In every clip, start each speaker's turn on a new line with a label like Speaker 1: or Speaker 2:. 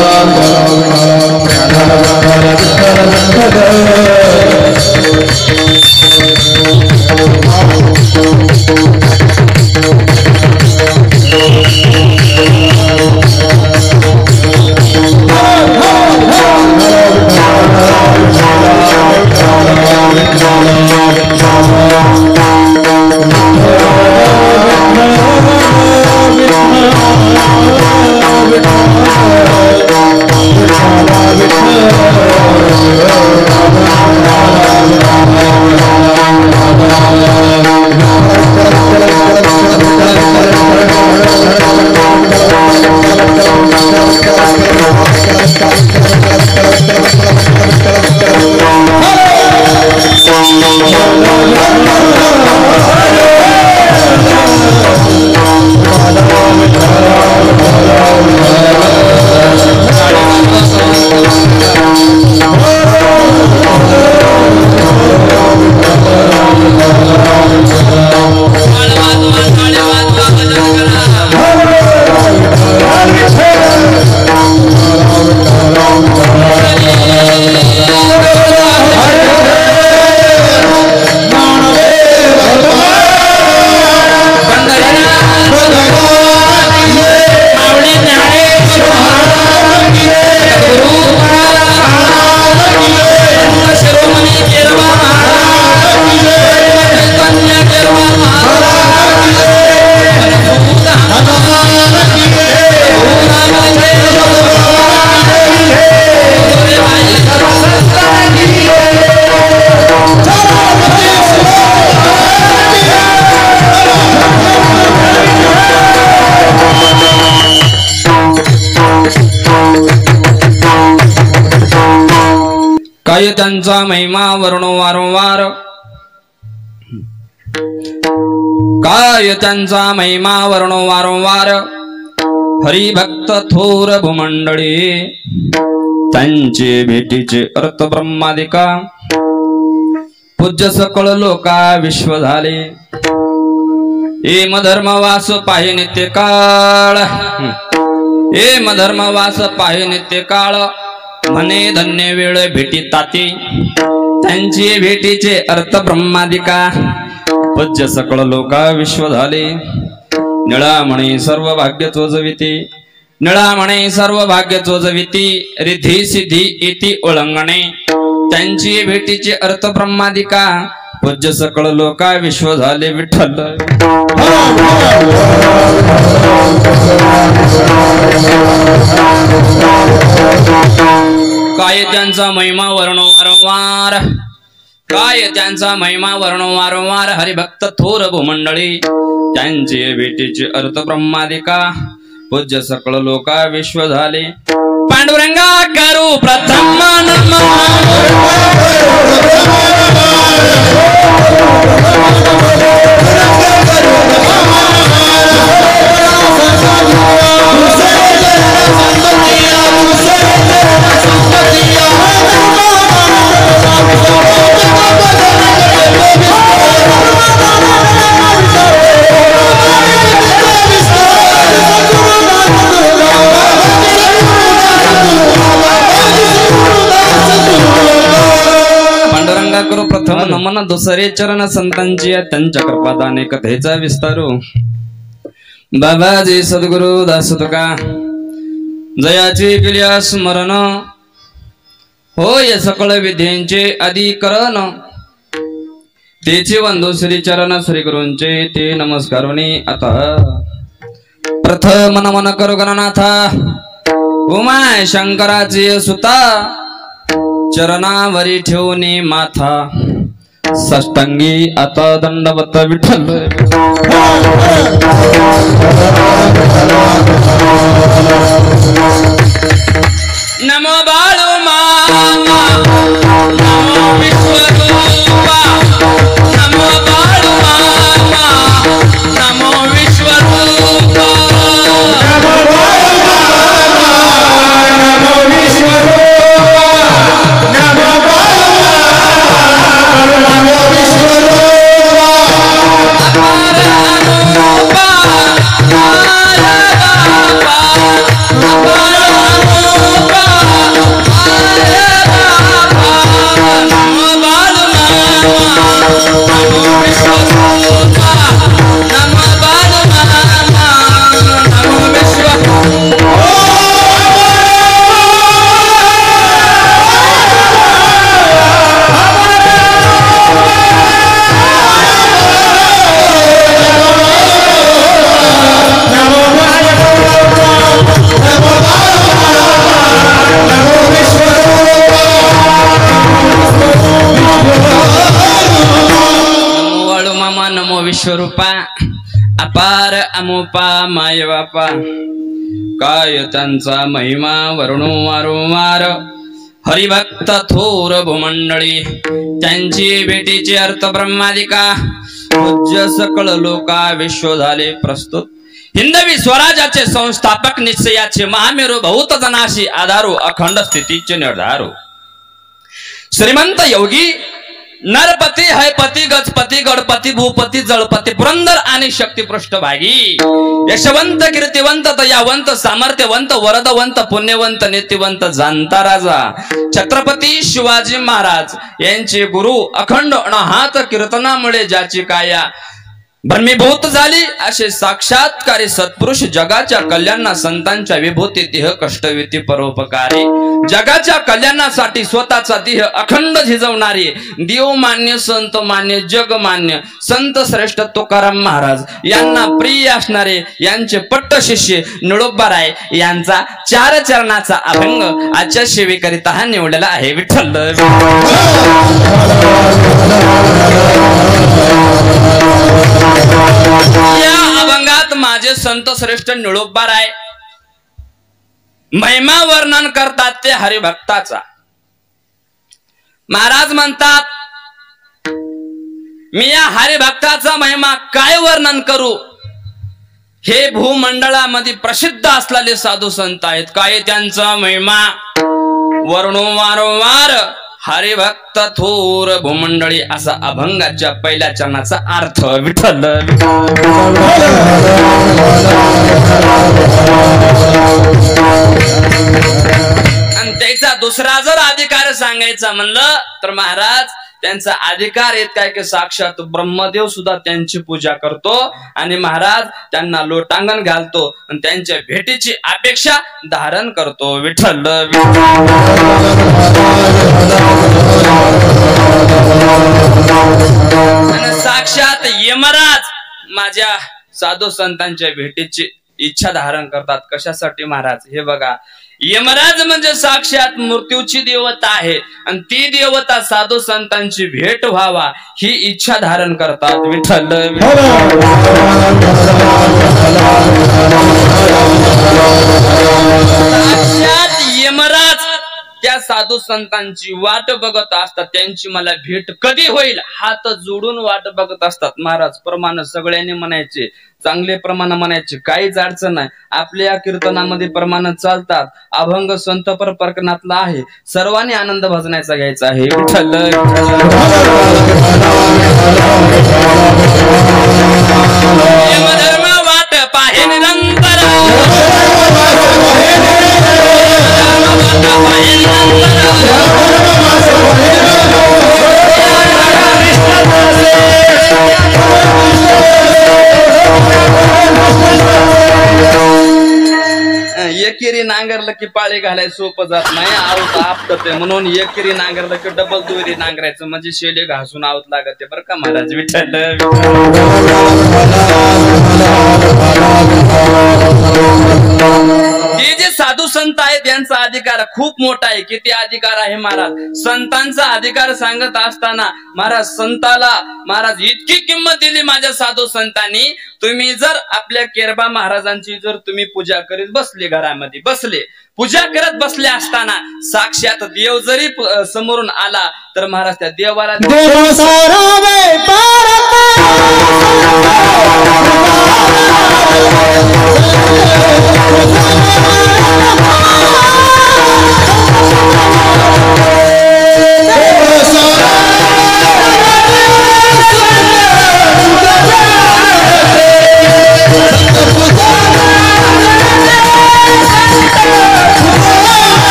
Speaker 1: Wow. काय त्यांचा महिमा वर्णो वारंवार, काय त्यांचा महिमा वर्णो वारंवार, हरिभक्त थोर भूमंडळी त्यांचे भेटीचे अर्थ ब्रह्मादिका, पूज्य सकळ लोका विश्व झाले, एम धर्मवास पाहे नित्य काळ, एम धर्मवास पाहे नित्य काळ, म्हणे धन्य वेळ भेटी ताती त्यांची भेटीचे अर्थ ब्रह्मादिका, पूज्य सकळ लोका विश्व झाले, निळा म्हणे सर्व भाग्य चोजविती, निळा म्हणे सर्व भाग्य चोजविती, रिधी सिद्धी इति ओळंगणे त्यांची भेटीचे अर्थ ब्रह्मादिका, पूज्य सकळ लोका विश्व झाले विठ्ठल। काय त्यांचा महिमा वर्णो वारंवार, काय त्यांचा महिमा वर्णो वारंवार, हरिभक्त थोर भूमंडळी त्यांचे भेटीचे अर्थ ब्रह्मादिका, पूज्य सकळ लोका विश्व झाले, पांडुरंगा करू प्रथम करू प्रथम नमन, दुसरे चरण संतांची त्यांच्या कृपादाने कथेचा विस्तारू, बाबाजी सद्गुरु दास तुका जयाची केल्या स्मरण, होय सकळ विद्यांचे अधिकरण, तेचे वंदो श्री चरण श्री गुरूंचे ते नमस्कारोनी, आता प्रथम नमन करू गणनाथा उमा शंकराचे सुता, चरणावरी ठेवणे माथा साष्टांगी आता दंडवत विठ्ठल। नमो बाळू मामा, नमो विश्वरूपा, नमो बाळू मामा, नमो विश्वरूपा, नमो बाळू मामा, नमो विश्वरूपा, विश्वरूपा, अपार अमुपा माय बापा, काय त्यांचा महिमा वर्णो वारंवार, हरिभक्त थोर भूमंडळी त्यांची भेटीचे अर्थ ब्रह्मादिका, पूज्य सकळ लोका विश्व झाले प्रस्तुत, हिंदवी स्वराज्याचे संस्थापक निश्चयाचे महामेरू, बहुत जनाशी आधारू, अखंड स्थितीचे निर्धारू, श्रीमंत योगी नरपती हैपती गजपती गणपती भूपती जळपती पुरंदर आणि शक्ती पृष्ठभागी, यशवंत कीर्तिवंत दयावंत सामर्थ्यवंत वरदवंत पुण्यवंत नीतिवंत जाणता राजा छत्रपती शिवाजी महाराज यांचे गुरु, अखंड अनहात कीर्तनामुळे ज्याची काया भ्रमीभूत झाली, असे साक्षात्कारी सत्पुरुष, जगाच्या कल्याणा संतांच्या विभूती देह कष्टविती परोपकारी, जगाच्या कल्याणासाठी स्वतःचा देह अखंड झिजवणारे देव मान्य संत मान्य जग मान्य संत श्रेष्ठ तुकाराम महाराज यांना प्रिय असणारे यांचे पट्ट शिष्य निळोबाराय यांचा 4 चरणाचा अभंग आजच्या सेवेकरिता हा निवडलेला आहे विठ्ठल। या अभंगात माझे संत श्रेष्ठ निळोबाराय महिमा वर्णन करतात ते हरिभक्ताचा। महाराज म्हणतात मी या हरिभक्ताचा महिमा काय वर्णन करू। हे भूमंडळामध्ये प्रसिद्ध असलेले साधू संत आहेत, काय त्यांचा महिमा वर्णो वारंवार हरिभक्त थोर भूमंडळी असा अभंगाच्या पहिल्या चरणाचा अर्थ। विठ्ठल आणि त्याचा दुसरा जर अधिकार सांगायचा म्हणलं तर महाराज त्यांचा अधिकार येत काय की साक्षात ब्रह्मदेव सुद्धा त्यांची पूजा करतो आणि महाराज त्यांना लोटांगण घालतो आणि त्यांच्या भेटीची अपेक्षा धारण करतो। विठ्ठल आणि साक्षात यमराज माझ्या साधू संतांच्या भेटीची इच्छा धारण करतात। कशासाठी महाराज हे बघा, यमराज म्हणजे साक्षात मृत्यूची देवता आहे आणि ती देवता साधू संतांची भेट व्हावा ही इच्छा धारण करतात। विठ्ठल साक्षात यमराज त्या साधू संतांची वाट बघत असतात, त्यांची मला भेट कधी होईल हात जोडून वाट बघत असतात। महाराज प्रमाण सगळ्यांनी म्हणायचे, चांगले प्रमाण म्हणायचे, काहीच अडचण नाही। आपल्या कीर्तनामध्ये प्रमाण चालतात, अभंग संत प्रकरणातला आहे, सर्वांनी आनंद भजनाचा घ्यायचा आहे। विठ्ठल यमधर्म वाट पाहे निरंतर एकेरी नांगरलं की पाळी घालायचं सोपं जात नाही, आवत आपटत म्हणून एकेरी नांगरलं की डबल दुहेरी नांगरायचं म्हणजे शेले घासून आवत लागत बरं का महाराज। विठ्ठल हे जे साधू संत आहेत यांचा अधिकार खूप मोठा आहे। किती अधिकार आहे महाराज, संतांचा अधिकार सांगत असताना महाराज संताला महाराज इतकी किंमत दिली माझ्या साधू संतांनी। तुम्ही जर आपल्या केरबा महाराजांची जर तुम्ही पूजा करीत बसले, घरामध्ये बसले पूजा करत बसले असताना साक्षात देव जरी समोरून आला तर महाराज त्या देवाला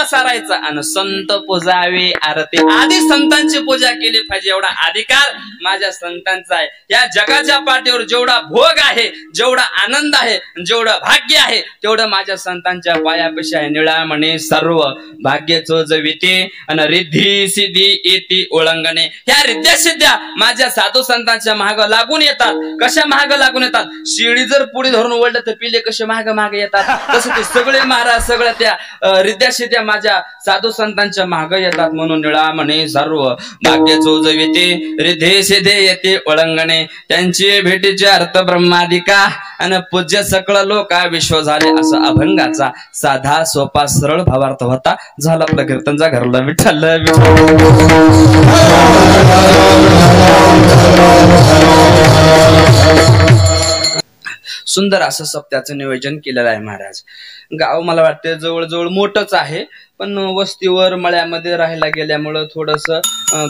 Speaker 1: सारायचा आणि संत पूजावे आरती आधी संतांची पूजा केली पाहिजे एवढा अधिकार माझ्या संतांचा आहे। या जगाच्या पाठीवर जेवढा भोग आहे, जेवढा आनंद आहे, जेवढं भाग्य आहे तेवढं माझ्या संतांच्या पायापाशी आहे। निळामणे सर्व भाग्य चोजविते आणि रिद्धी सिद्धी येती ओळंगणे। ह्या रिद्ध्या सिद्ध्या माझ्या साधू संतांच्या माग लागून येतात। कशा माग लागून येतात, शिळी जर पुढे धरून ओढलं तर पिले कसे माग मागे येतात, तसं ते सगळे महाराज सगळ्या त्या रिद्ध्या सिद्ध्या माझ्या साधू संतांच्या माग येतात। म्हणून निळामणे सर्व भाग्य चोजविते रिद्धे सिद्धे येते ओळंगणे। त्यांची भेटीचे अर्थ ब्रह्मादिका आणि पूज्य सकळ लोका विश्व झाले असं अभंगाचा साधा सोपा सरळ भावार्थ होता। झाला आपलं कीर्तनचा घरला विठ्ठल सुंदर असं सप्त्याचं नियोजन केलेलं आहे महाराज। गाव मला वाटतं जवळजवळ मोठंच आहे, पण वस्तीवर मळ्यामध्ये राहायला गेल्यामुळं थोडस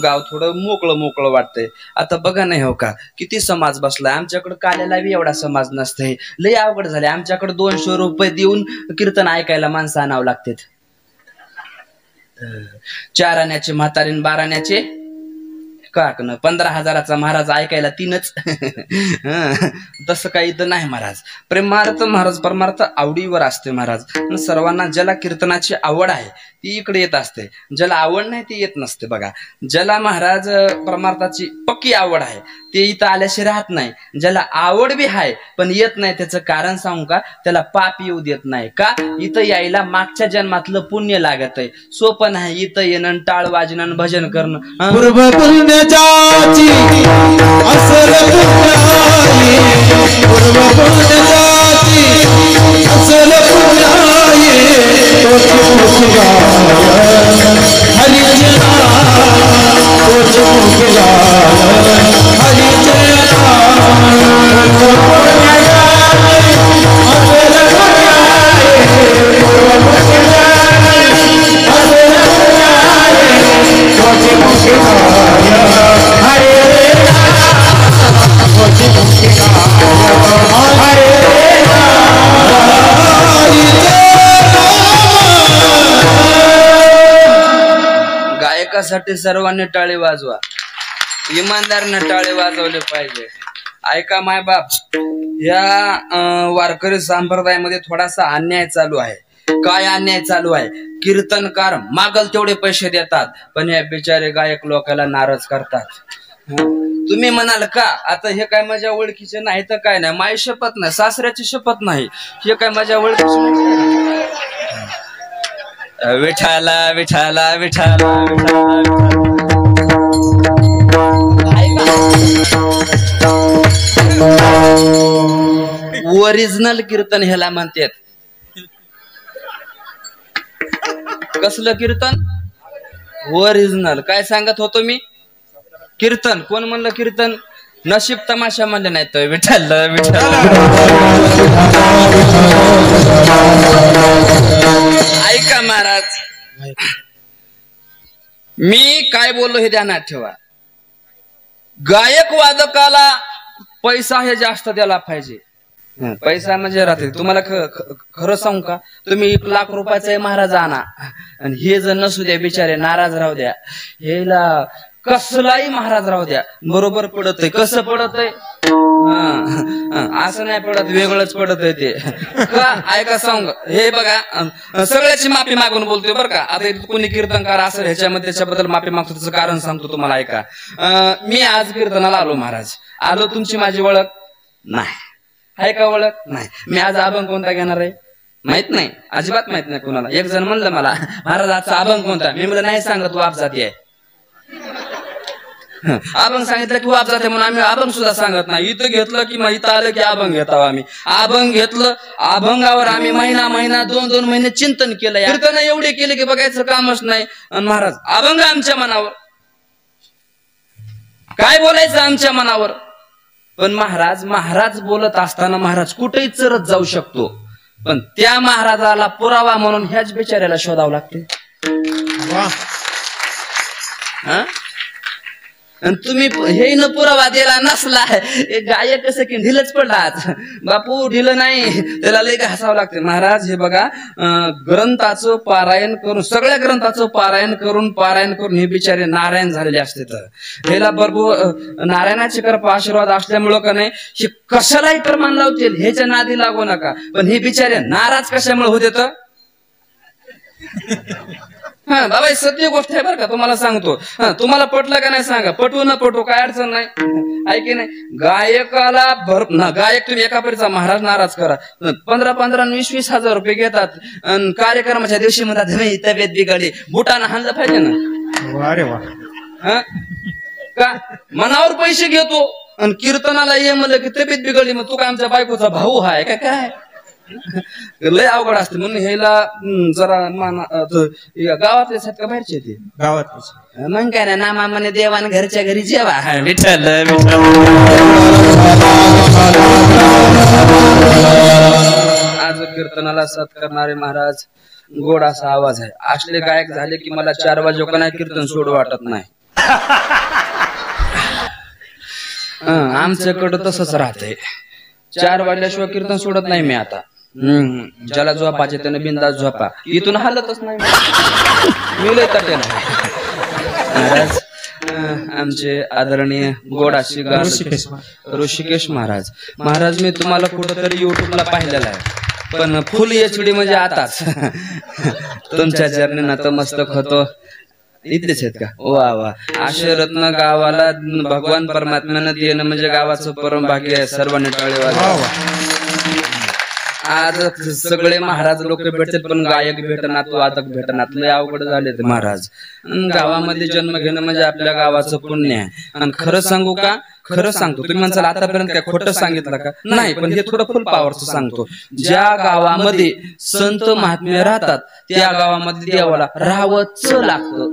Speaker 1: गाव थोडं मोकळं मोकळं वाटतंय। आता बघा नाही हो का किती समाज बसलाय, आमच्याकडे काल्याला बी एवढा समाज नसतंय, लय अवघड झाले। आमच्याकडे 200 रुपये देऊन कीर्तन ऐकायला माणसं आणावं लागतात। 4 आण्याचे म्हातारीन 12 आण्याचे काकण 15,000चा महाराज ऐकायला 3च तसं काही इथं नाही महाराज। प्रेमार्थ महाराज परमार्थ आवडीवर असते महाराज। सर्वांना ज्याला कीर्तनाची आवड आहे ती इकडे येत असते, ज्याला आवड नाही ती येत नसते। बघा ज्याला महाराज परमार्थाची पक्की आवड आहे ते इथं आल्याशी राहत नाही, ज्याला आवड बी आहे पण येत नाही त्याचं कारण सांगू का, त्याला पाप येऊ देत नाही का, इथं यायला मागच्या जन्मातलं पुण्य लागत आहे। सोपं नाही इथं येणं, टाळ वाजणं, भजन करणं। पूर्व गायकासाठी सर्वांनी टाळी वाजवा, इमानदारीने टाळी वाजवले पाहिजे. ऐका मायबाप, या वारकरी संप्रदायामध्ये थोडासा अन्याय चालू आहे. काय अन्याय चालू आहे? कीर्तनकार मागल तेवढे पैसे देतात, पण या बिचारे गायक लोकांना नाराज करतात. तुम्ही म्हणाल का आता हे काय माझ्या ओळखीचे नाही तर काय नाही, माई शपथ नाही, सासऱ्याची शपथ नाही, हे काय माझ्या ओळखीचे नाही. विठाला विठाला विठाला ओरिजिनल कीर्तन ह्याला म्हणतात. कसलं कीर्तन? ओरिजिनल. काय सांगत होतो मी? कीर्तन. कोण म्हणलं कीर्तन? नशीब तमाशा म्हणले नाही तर विठ्ठल विठ्ठल. ऐका महाराज, मी काय बोललो हे ध्यानात ठेवा. गायक वादकाला पैसा हे जास्त द्यायला पाहिजे. पैसा म्हणजे राहते. तुम्हाला खरं सांगू का, तुम्ही 1 लाख रुपयाचा महाराज आणा आणि हे जर नसू द्या, बिचारे नाराज राहू द्या, हेला कसलाही महाराज राहू द्या, बरोबर पडत आहे. कसं पडत आहे? असं नाही पडत, वेगळंच पडत आहे ते. का? ऐका सांग, हे बघा, सगळ्याची माफी मागून बोलतोय बरं का. आता कोणी कीर्तनकार असेल ह्याच्यामध्ये, त्याच्याबद्दल माफी मागतो, त्याचं कारण सांगतो तुम्हाला. ऐका, मी आज कीर्तनाला आलो महाराज, आलो, तुमची माझी ओळख नाही आहे का? ओळख नाही. मी आज अभंग कोणता घेणार आहे माहित नाही, अजिबात माहित नाही कुणाला. एक जण म्हणलं मला, महाराज आजचा अभंग कोणता? मी म्हणलं नाही सांगत, तू आपजाती आहे. अभंग सांगितलं की वाप जाते म्हणून आम्ही अभंग सुद्धा सांगत नाही. इथं घेतलं की इथं आलं की अभंग घेतो आम्ही. अभंग घेतलं, अभंगावर आम्ही महिना 2 महिने चिंतन केलं. कीर्तन एवढे केले की बघायचं कामच नाही. आणि महाराज अभंग आमच्या मनावर, काय बोलायचं आमच्या मनावर. पण महाराज बोलत असताना महाराज कुठेही चरत जाऊ शकतो, पण त्या महाराजाला पुरावा म्हणून ह्याच बिचाऱ्याला शोधावं लागते. आणि तुम्ही हे न पुरावा दिला नसला, गायक कसं की ढिलच पडलाच. बापू ढिलं नाही, त्याला लय घासावं लागते. महाराज हे बघा, ग्रंथाचं पारायण करून, सगळ्या ग्रंथाचं पारायण करून हे बिचारे नारायण झालेले असते. तर ह्याला भरपूर नारायणाची कृपा आशीर्वाद असल्यामुळं का नाही, हे कशालाही प्रमाण लावतील, ह्याच्या नादी लागू नका. पण हे बिचारे नाराज कशामुळे होते तर? हा बाबा, सत्य गोष्ट आहे बरं का, तुम्हाला सांगतो. तुम्हाला पटलं का नाही सांगा, पटवू न पटवू काय अडचण नाही, ऐकी नाही. गायकाला गायक तुम्ही एका परीचा महाराज नाराज करा, 15-15 आणि 20-20 हजार रुपये घेतात. आणि कार्यक्रमाच्या दिवशी म्हणतात तब्येत बिघडली, बुटानं हाणलं पाहिजे ना. अरे वा, का मनावर पैसे घेतो आणि कीर्तनाला ये म्हणलं की तब्येत बिघडली, मग तू काय आमच्या बायकोचा भाऊ आहे का काय? लय अवघड असते. म्हणून ह्याला जरा गावातले आहेत का बाहेरचे? ते गावातले. मग काय ना, नामा म्हणे देवान घरच्या घरी जेवा. विठ्ठल आज कीर्तनाला साथ करणारे महाराज, गोड असा आवाज आहे. असले गायक झाले की मला 4 वाजेपर्यंत कीर्तन सोडू वाटत नाही. आमच्याकडं तसंच राहतंय, 4 वाजल्याशिवाय कीर्तन सोडत नाही मी आता. ज्याला झोपाचे त्याने बिंदास झोपा, इथून हालतच नाही मी लय तटे नाही. महाराज आमचे आदरणीय गोड अशी ऋषिकेश महाराज मी तुम्हाला कुठंतरी युट्यूबला पाहिलेला आहे, पण फुल HD म्हणजे आताच तुमच्या चरणी नतमस्तक होतो. इथलेच आहेत का? वा वा. असे रत्न गावाला भगवान परमात्म्यानं देणं म्हणजे गावाचं परम भाग्य आहे. सर्वांनी टाळी वाजवा. आज सगळे महाराज लोक भेटतात पण गायक भेटणार वादक भेटणार लय अवघड झाले ते महाराज. गावामध्ये जन्म घेणं म्हणजे आपल्या गावाचं पुण्य आहे. आणि खरं सांगू का, खरं सांगतो, तुम्ही म्हणसाल आतापर्यंत काय खोटं सांगितलं का, नाही, पण हे थोडं फुल पॉवरचं सांगतो. ज्या गावामध्ये संत महात्मे राहतात त्या गावामध्ये देवाला राहावंच लागतं.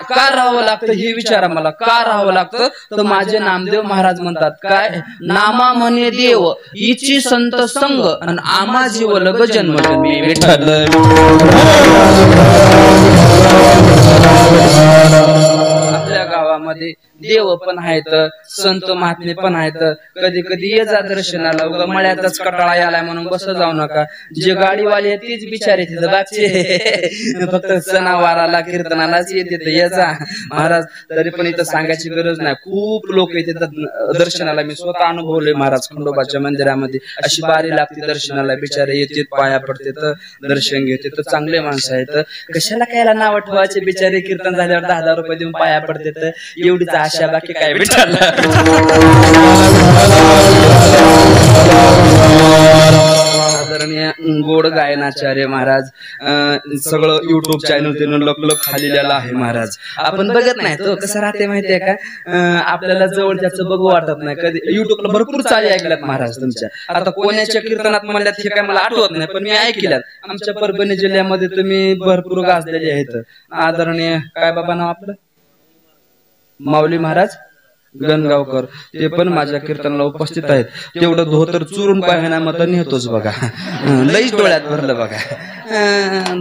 Speaker 1: का राहावं लागतं हे विचारा मला, का राहावं लागतं? तर माझे नामदेव महाराज म्हणतात काय, नामा म्हणे देव इची संत संग आणि आमा जीव लग जन्मजन्मी विठ्ठल. आपल्या गावामध्ये देव पण आहेत, संत महात्मे पण आहेत. कधी कधी ये जा दर्शनाला, उगा मळ्यातच कटाळा यालाय म्हणून बस जाऊ नका. जे गाडीवाले आहेत तेच बिचारे तिथं बागचे फक्त सणावाराला कीर्तनालाच येते ये जा महाराज. तरी पण इथं सांगायची गरज नाही, खूप लोक येतात दर्शनाला. मी स्वतः अनुभवले महाराज, खंडोबाच्या मंदिरामध्ये अशी बारी लागते दर्शनाला, बिचारे येते पाया पडते तर दर्शन घेते. तर चांगले माणसं आहेत, कशाला कायला नाव ठेवायचे, बिचारे कीर्तन झाल्यावर 10,000 रुपये देऊन पाया पडते तर एवढीच आशा, बाकी काय विठ्ठल. आदरणीय गोड गायनाचार्य महाराज, सगळं युट्यूब चॅनल त्यानं लक खालीलेलं आहे महाराज. आपण बघत नाही तो कसं राहते माहितीये का, आपल्याला जवळच्याचं बघू वाटत नाही. कधी युट्यूबला भरपूर चाली ऐकल्यात महाराज तुमच्या. आता कोणाच्या कीर्तनात म्हणल्यात हे काय मला आठवत नाही, पण मी ऐकल्यात. आमच्या परभणी जिल्ह्यामध्ये तुम्ही भरपूर गाजलेले आहेत. आदरणीय काय बाबा नाव आपलं, माऊली महाराज गणगावकर, ते पण माझ्या कीर्तनाला उपस्थित आहेत. तेवढं धोतर चुरून पाहिना मत नेतोच बघा, लईच डोळ्यात भरलं बघा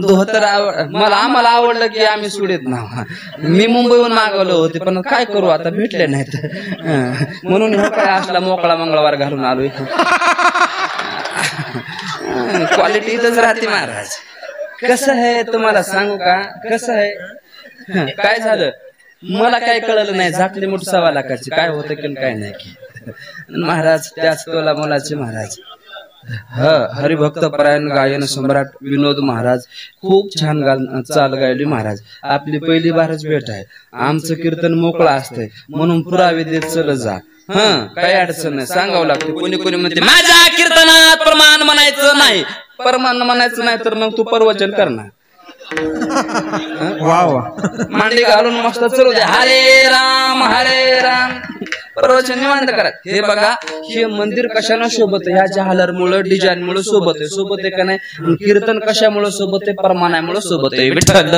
Speaker 1: धोतर. आम्हाला आवडलं की आम्ही सोडत ना. मी मुंबईहून मागवलं होते पण काय करू आता भेटले नाहीत, म्हणून हे काय असला मोकळा मंगळवार घालून आलोय. क्वालिटी इथंच राहते महाराज. कसं आहे तुम्हाला सांगू का, कसं आहे काय झालं मला काय कळलं नाही. झाकली मोठ 1.25 लाखाची काय होतं की काय नाही की महाराज. त्याच तोला मुलाचे महाराज हरिभक्त परायण गायन सम्राट विनोद महाराज खूप छान चाल गायली महाराज. आपली पहिली बारच भेट आहे. आमचं कीर्तन मोकळं असतंय म्हणून पुरावे देत चल जा. काही अडचण नाही, सांगावं लागतं. कोणी कोणी म्हणते माझ्या कीर्तनात प्रमाण म्हणायचं नाही, प्रमाण म्हणायचं नाही तर मग तू प्रवचन करणार.
Speaker 2: वा वा,
Speaker 1: मांडी घालून मस्त चलू दे, हरे राम प्रवचन निवांत करा. हे बघा हे मंदिर कशानं सोबत, ह्या झालरमुळं डिझाईनमुळे सोबत आहे. सोबत आहे का नाही, कीर्तन कशामुळे सोबत आहे, परमानामुळे सोबत आहे. विठ्ठल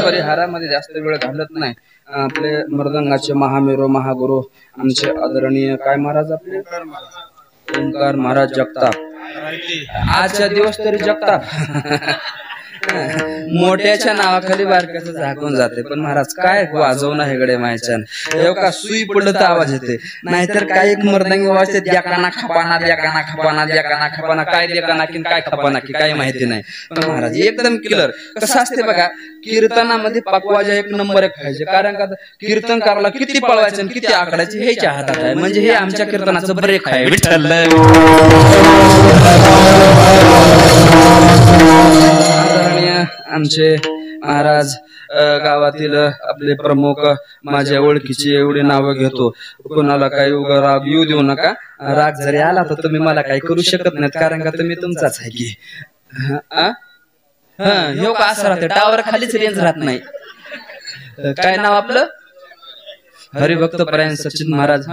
Speaker 1: परिहारामध्ये जास्त वेळ घालत नाही. आपले मृदंगाचे महामेरू महागुरु आमचे आदरणीय काय महाराज आपले ओंकार महाराज जगताप, आजच्या दिवस तरी जगताप. मोठ्याच्या नावाखाली बारक्याचं झाकून जाते. पण महाराज काय वाजवून आहे गडे मायच्यान, एवढा सुई पडलं तर आवाज येते. नाहीतर काय एक मर्दंगी वाजते, द्याकाना खपाना द्याकाना खपाना द्याकाना खपाना, काय द्याकाना की काय खपाना की काही माहिती नाही. पण महाराज एकदम क्लिअर कसं असते बघा, कीर्तनामध्ये पकवाजा 1 नंबर 1 पाहिजे. कारण का कीर्तन करायला किती पळवायचं आणि किती आकडायचे ह्याच्या हातात आहे. म्हणजे हे आमच्या कीर्तनाचं ब्रेक आहे. विठ्ठल आमचे महाराज गावातील आपले प्रमुख, माझ्या ओळखीची एवढी नावं घेतो, कोणाला काही उगा राग येऊ देऊ नका. राग जरी आला तर तुम्ही मला काही करू शकत नाहीत, कारण का तुम्ही तुमचाच आहे की. हे का असं राहते, टावर खालीच रेंज राहत नाही. काय नाव आपलं, हरिभक्त परायण सचिन महाराज.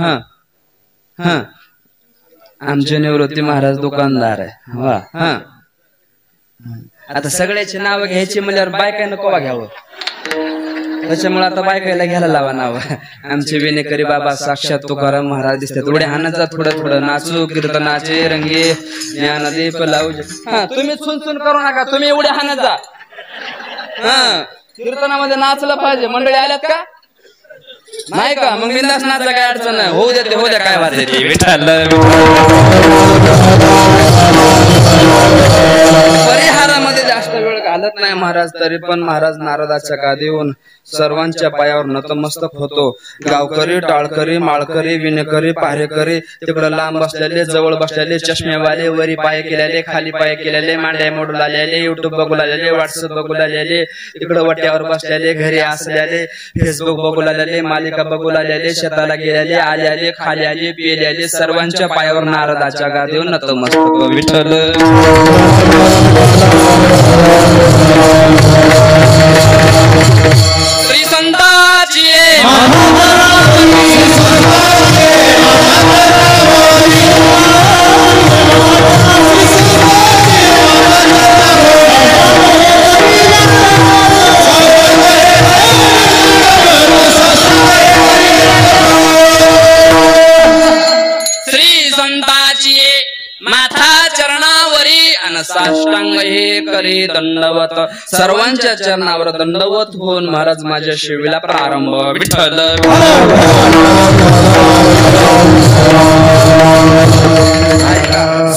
Speaker 1: आमचे निवृत्ती महाराज दुकानदार आहे. वा आता सगळ्याचे नाव घ्यायचे म्हणल्यावर बायकांना कवा घ्यावं, त्याच्यामुळे आता बायकायला घ्यायला लावा नाव. आमचे विनेकरी बाबा साक्षात तुकाराम महाराज दिसतात. थोडे हानाचा थोडं थोडं नाचू कीर्तनाचे रंगे ज्ञानदीप लावू. तुम्ही सुन करू नका, तुम्ही एवढे हानत जा. कीर्तनामध्ये नाचलं पाहिजे. मंडळी आल्यात का नाही का, मग बिंदास नाचा, काय अडचण नाही. होऊ देते, होऊ द्या, काय वाद येते. परिहारामध्ये जास्त वेळ घालत नाही महाराज. महाराज तरी पण महाराज नारदाच्या गादीहून सर्वांच्या पायावर नतमस्तक होतो. गावकरी, टाळकरी, माळकरी, विणकरी, पारेकरी, तिकडे लांब बसलेले, जवळ बसलेले, चष्मेवाले, वरी पाय केलेले, खाली पाय केलेले, मांड्या मोडू लागलेले, युट्यूब बघू लागलेले, व्हॉट्सअप बघू लागलेले, तिकडे वट्यावर बसलेले, घरी असलेले, फेसबुक बघू लागलेले, मालिका बघू लागलेले, शेताला गेलेले, आलेले, खाली आले, पिलेले, सर्वांच्या पायावर नारदाच्या गादीवर नतमस्तक. विठ्ठल श्री संताची माथा चरणावरी अन साष्टांग हे करी दंडवत. सर्वांच्या चरणावर दंडवत होऊन महाराज माझ्या शिवीला प्रारंभ. विठ्ठल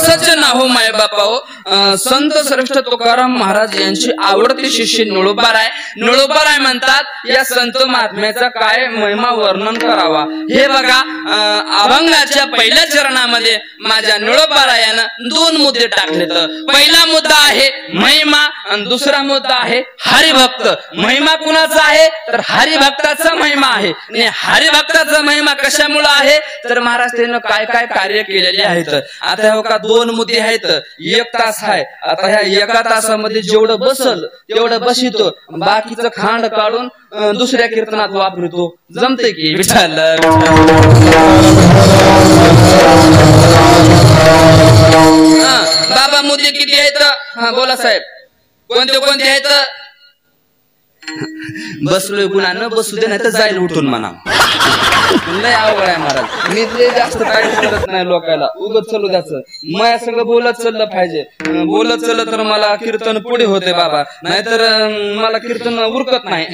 Speaker 1: सज्जन हो माय बापा हो, संत श्रेष्ठ तुकाराम महाराज यांची आवडती शिष्य निळोबाराय. निळोबाराय म्हणतात या संत महात्म्याचा काय महिमा वर्णन करावा. हे बघा, अभंगाच्या पहिल्या चरणामध्ये माझ्या निळोबारायानं दोन मुद्दे टाकले. पहिला मुद्दा आहे महिमा आणि दुसरा मुद्दा आहे हरिभक्त. महिमा कुणाचा आहे तर हरिभक्ताचा महिमा आहे. आणि हरिभक्ताचा महिमा कशामुळे आहे तर महाराज त्यानं काय काय कार्य केलेले आहेत. आता हो का दोन मुद्दे आहेत, 1 तास आहे. आता ह्या 1 तासामध्ये जेवढं बसल तेवढं बसितो, बाकीचं खांड काढून दुसऱ्या कीर्तनात वापरतो. जमते की विठ्ठल. बाबा मुद्दे किती आहेत? हा बोला साहेब, कोणते कोणते आहेत? बसलोय गुन्हा न बसू दे, नाही तर जाईल उठून म्हणा. लय अवघड आहे महाराज. मी लय जास्त काय करत नाही लोकांना, उगत चालू द्याचं. माझ्या सगळं बोलत चाललं पाहिजे. बोलत चाललं तर मला कीर्तन पुढे होते बाबा, नाहीतर मला कीर्तन उरकत नाही.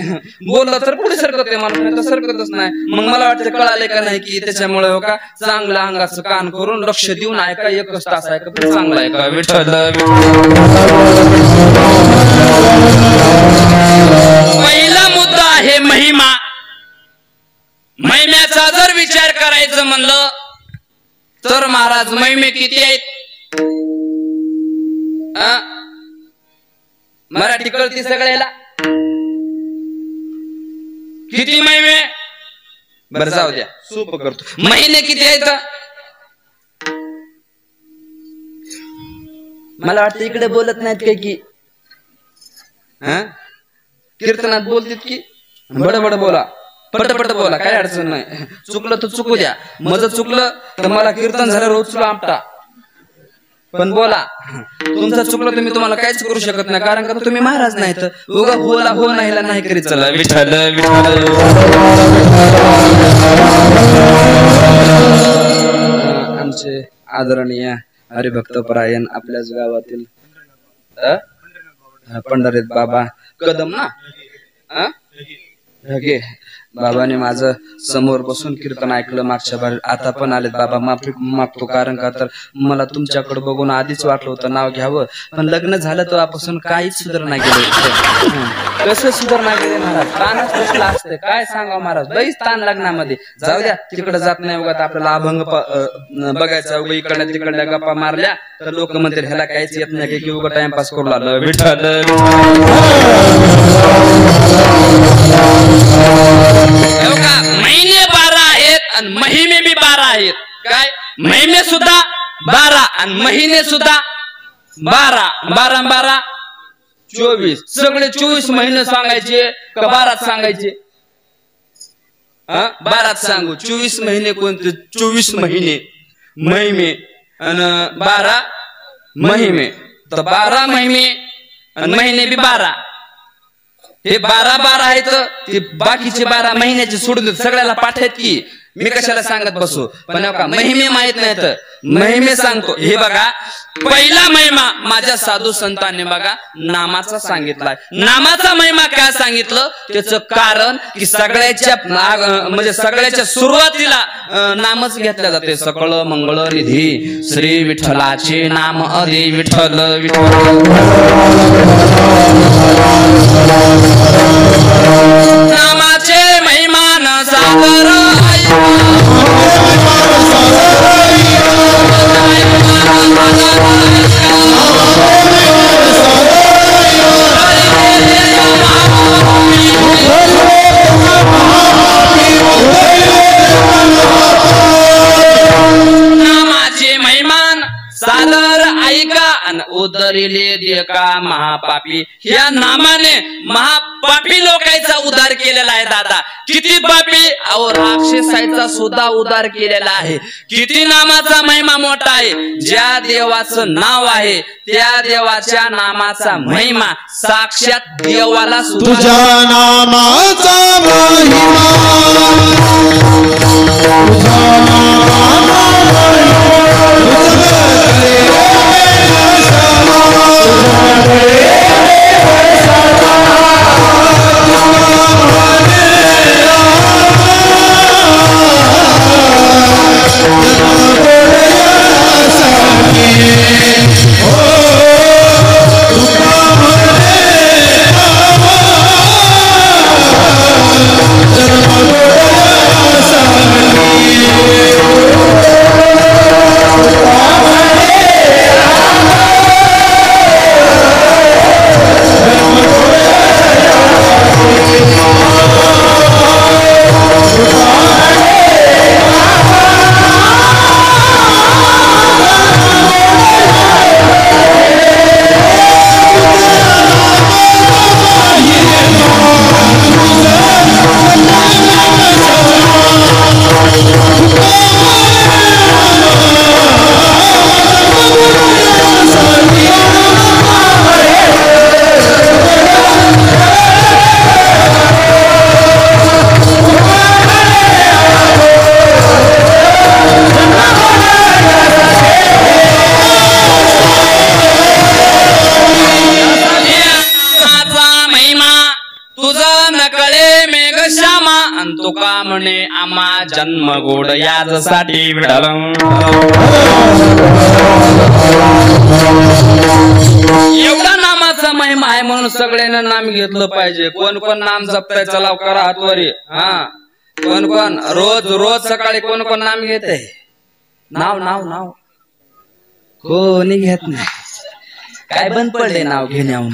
Speaker 1: बोललं तर पुढे सरकत माणूस, नाही तर सरकतच नाही. मग मला वाटतं कळाले का नाही की त्याच्यामुळे हो का चांगलं अंगाचं कान करून लक्ष देऊन ऐका, 1 तास ऐका तर चांगलं ऐका. विठ्ठल पहिला मुद्दा आहे महिमा. महिम्याचा जर विचार करायचं म्हणलं तर महाराज महिमे किती आहेत? मराठी कळती सगळ्याला? किती महिमे? बरं जाऊ द्या, सोपं करतो. महिने किती आहेत? मला वाटतं इकडे बोलत नाहीत काय की? कीर्तनात बोलतात की बडबड बोला, पटपट बोला, काय अडचण नाही. चुकलं तर चुकू द्या. माझं चुकलं तर मला कीर्तन झालं रोज आमटा, पण बोला. तुमचं चुकलं तर मी तुम्हाला काहीच करू शकत नाही, कारण का तुम्ही महाराज नाही. तर उगा बोला हो नाहीला नाही करीत चला. विठ्ठल आमचे आदरणीय हरिभक्तपरायण आपल्याच गावातील पंढरीत बाबा कदम ना, बाबाने माझं समोर बसून कीर्तन ऐकलं मागच्या बार. आता पण आलेत बाबा, माफी मागतो, कारण का तर मला तुमच्याकडे बघून आधीच वाटलं होतं नाव घ्यावं, पण लग्न झालं तेव्हापासून काहीच सुधारणा गेले. कसं सुधारणा गेले महाराज? ताणच कसला असते काय सांगावं महाराज. लईच ताण लग्नामध्ये. जाऊ द्या, तिकडे जात नाही उगाच आपल्याला अभंग बघायचा. उगा इकडल्या तिकडल्या गप्पा मारल्या तर लोक म्हणतील ह्याला काहीच येत नाही की उगा टाइमपास करू लागलं. विठ्ठल महिने 12 आहेत आणि महिने बी 12 आहेत. काय महिने सुद्धा 12 आणि महिने सुद्धा 12. 12 12 24. सगळे 24 महिने सांगायचे का 12 सांगायचे? 12 सांगू. 24 महिने कोणते? 24 महिने महिमे आणि 12 महिमे. तर 12 महिने आणि महिने बी 12. हे 12 12 आहेत. ते बाकीचे 12 महिन्याचे सोडून देत. सगळ्याला पाठ आहेत की मी कशाला सांगत बसू, पण का महिमे माहित नाही तर महिमे सांगतो. हे बघा, पहिला महिमा माझ्या साधू संतांनी बघा नामाचा सांगितलाय. नामाचा महिमा काय सांगितलं, त्याचं कारण की सगळ्याच्या म्हणजे सगळ्याच्या सुरुवातीला नामच घेतल्या जाते. सकळ मंगळ निधी श्री विठ्ठलाचे नाम अरे विठ्ठल विठ्ठल. नामाचे महिमान सागर नामाचे महिमान सादर ऐका आणि उदरिले देका महापापी. या नामाने महापापी लोकांचा उद्धार केलेला आहे. दादा किती पापी अहो राक्षसाचा सुद्धा उद्धार केलेला आहे. किती नामाचा महिमा मोठा आहे. ज्या देवाचं नाव आहे त्या देवाच्या नामाचा महिमा साक्षात देवाला सुद्धा.
Speaker 2: तुझ्या नामाचा महिमा
Speaker 1: तुका म्हणे आम्हा जन्म गोड याजसाठी विडल. एवढा नामाचा महिमा आहे म्हणून सगळ्यांना नाम घेतलं पाहिजे. कोण कोण नाम जपताय चला करा हातवरी. हा कोण कोण रोज रोज सकाळी कोण कोण नाम घेते. नाव नाव नाव कोणी घेत नाही. काय बंद पडले नाव घेण्याहून.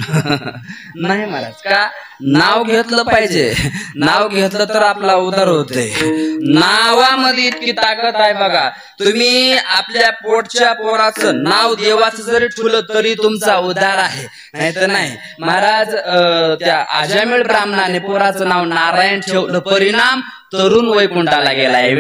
Speaker 1: नाही महाराज, का नाव घेतलं पाहिजे. नाव घेतलं तर आपला उद्धार होते. नावामध्ये इतकी ताकद आहे बघा. तुम्ही आपल्या पोटच्या पोराचं नाव देवाचं जरी ठेवलं तरी तुमचा उद्धार आहे. नाही तर नाही. महाराज त्या आजामेळ ब्राह्मणाने पोराचं नाव नारायण ठेवलं, परिणाम तरुण वैकुंठाला गेलाय.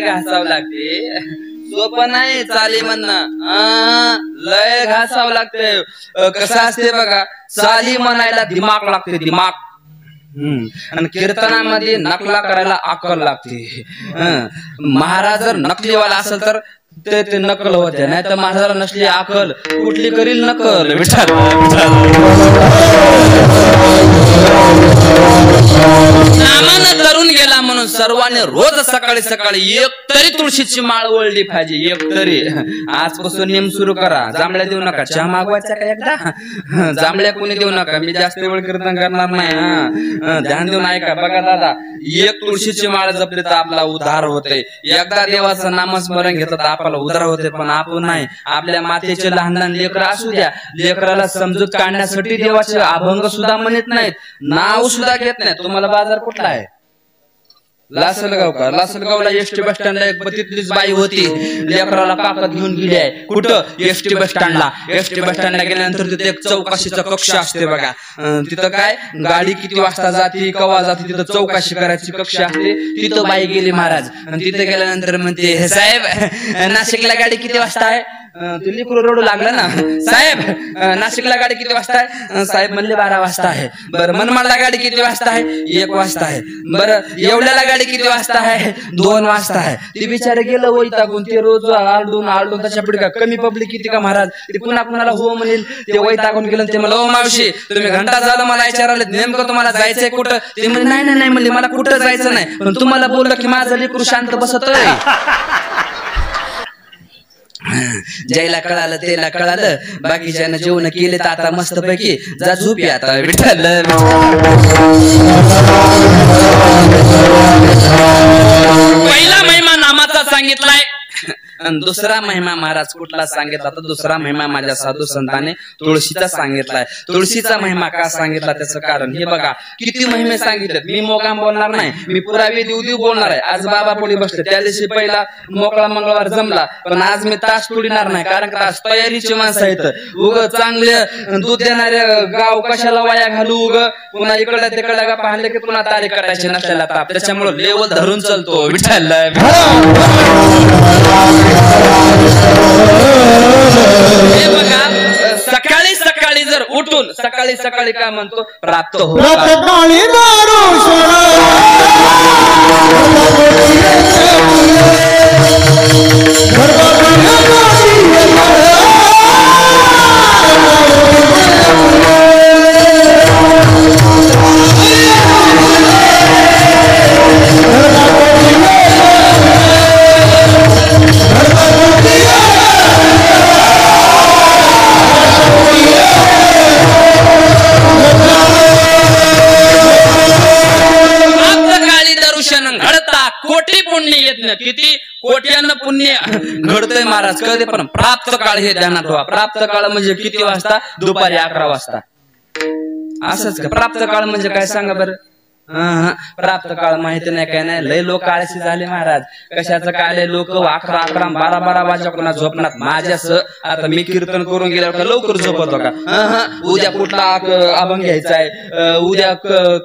Speaker 1: घासावं लागते. सोपं नाही चाली म्हणणं. लय घासावं लागते. कसं असते बघा, चाली म्हणायला दिमाग लागते. दिमाग आणि कीर्तनामध्ये नकला करायला अक्कल लागते. महाराज जर नकलीवाला असेल तर ते नकल होते, नाही तर महाराजाला नसली अकल कुठली करील नकल. विठ्ठल नामानं तरुण गेला म्हणून सर्वांनी रोज सकाळी सकाळी एक तरी तुळशीची माळ वळली पाहिजे, एक तरी. आजपासून नेम सुरू करा. जांभळ्या देऊ नका, चहा मागवायचा का एकदा? जांभळ्या कोणी देऊ नका, मी जास्त वेळ कीर्तन करणार नाही. ध्यान देऊन ऐका. बघा दादा, एक तुळशीची माळ जपली तर आपला उद्धार होते. एकदा देवाचं नामस्मरण घेतलं तर आपल्याला उद्धार होते. पण आपण नाही, आपल्या मातेचे लहान लहान लेकर असू द्या, लेकराला समजूत काढण्यासाठी देवाचे अभंग सुद्धा म्हणत नाहीत, नाव सुद्धा घेत नाही. तुम्हाला बाजार कुठला आहे? लासलगाव का? लासलगावला एसटी बस स्टँडला एक तिथलीच बाई होती, लेकराला काकत घेऊन गेली आहे. कुठं? ST bus स्टँडला. एसटी बस स्टँडला गेल्यानंतर तिथे एक चौकशीचा कक्ष असते बघा. तिथं काय, गाडी किती वाजता जाते, कवा जाते, तिथं चौकशी करायची कक्ष असते. तिथं बाई गेली महाराज. आणि तिथे गेल्यानंतर म्हणते, हे साहेब, नाशिकला गाडी किती वाजता आहे? ते लेकरू रडू लागलं ना. साहेब, नाशिकला गाडी किती वाजता आहे? साहेब म्हणले 12 वाजता आहे. बरं, मनमाडला गाडी किती वाजता आहे? 1 वाजता आहे. बरं, येवल्याला गाडी किती वाजता आहे? 2 वाजता आहे. ते बिचारे गेलं वैतागून. ते रोज आरडून त्याच्या पुढे कमी पब्लिक किती का महाराज? ते पुन्हा कुणाला हो म्हणेल, ते वैतागून गेलं. ते मला, ओ मावशी, तुम्ही घंटा झालं मला विचाराले, नेमकं तुम्हाला जायचंय कुठं? ते म्हणजे नाही म्हणले, मला कुठं जायचं नाही, पण तुम्हाला बोललं की माझं लेकरू शांत बसत. ज्याला कळालं त्याला कळालं. बाकीच्यानं जेवण केले तर आता मस्त पैकी जा झोपी आता. विठ्ठल पहिला महिमा नामाचा सांगितलाय, दुसरा महिमा महाराज कुठला सांगितला? तर दुसरा महिमा माझ्या साधू संतांनी तुळशीचा सांगितलाय. तुळशीचा महिमा का सांगितला त्याचं कारण हे बघा. किती महिमे सांगितलेत. मी मोकाम बोलणार नाही, मी पुरावे देऊ बोलणार आहे. आज बाबा पुढे बसले, त्या दिवशी पहिला मोकळा मंगळवार जमला, पण आज मी तास तुडणार नाही, कारण का तयारीची माणसं आहेत. उग चांगले दूध देणारे गाव कशाला वाया घालू, उग पुन्हा इकडल्या तिकडल्या का पाहिले की पुन्हा तारीख करायची नसल्याला ताप. त्याच्यामुळे लेवल धरून चालतो. विठ्ठल हे बघा, सकाळी सकाळी जर उठून सकाळी सकाळी काय म्हणतो? प्राप्त हो. कोटी पुण्य येत, किती कोट्यानं पुण्य घडतंय महाराज. कधी पण प्राप्त काळ हे ध्यानात ठेवा. प्राप्त काळ म्हणजे किती वाजता? दुपारी 11 वाजता. असंच का? प्राप्त काळ म्हणजे काय सांगा बरं? प्राप्त काळ माहिती नाही, काय नाही. लय लोक आळशी झाले महाराज. कशाचं काय, लोक 11, 12 वाजेपर्यंत झोपणार. माझ्यास आता मी कीर्तन करून गेल्यावर का लवकर झोपतो का? उद्या कुठला अभंग घ्यायचा आहे, उद्या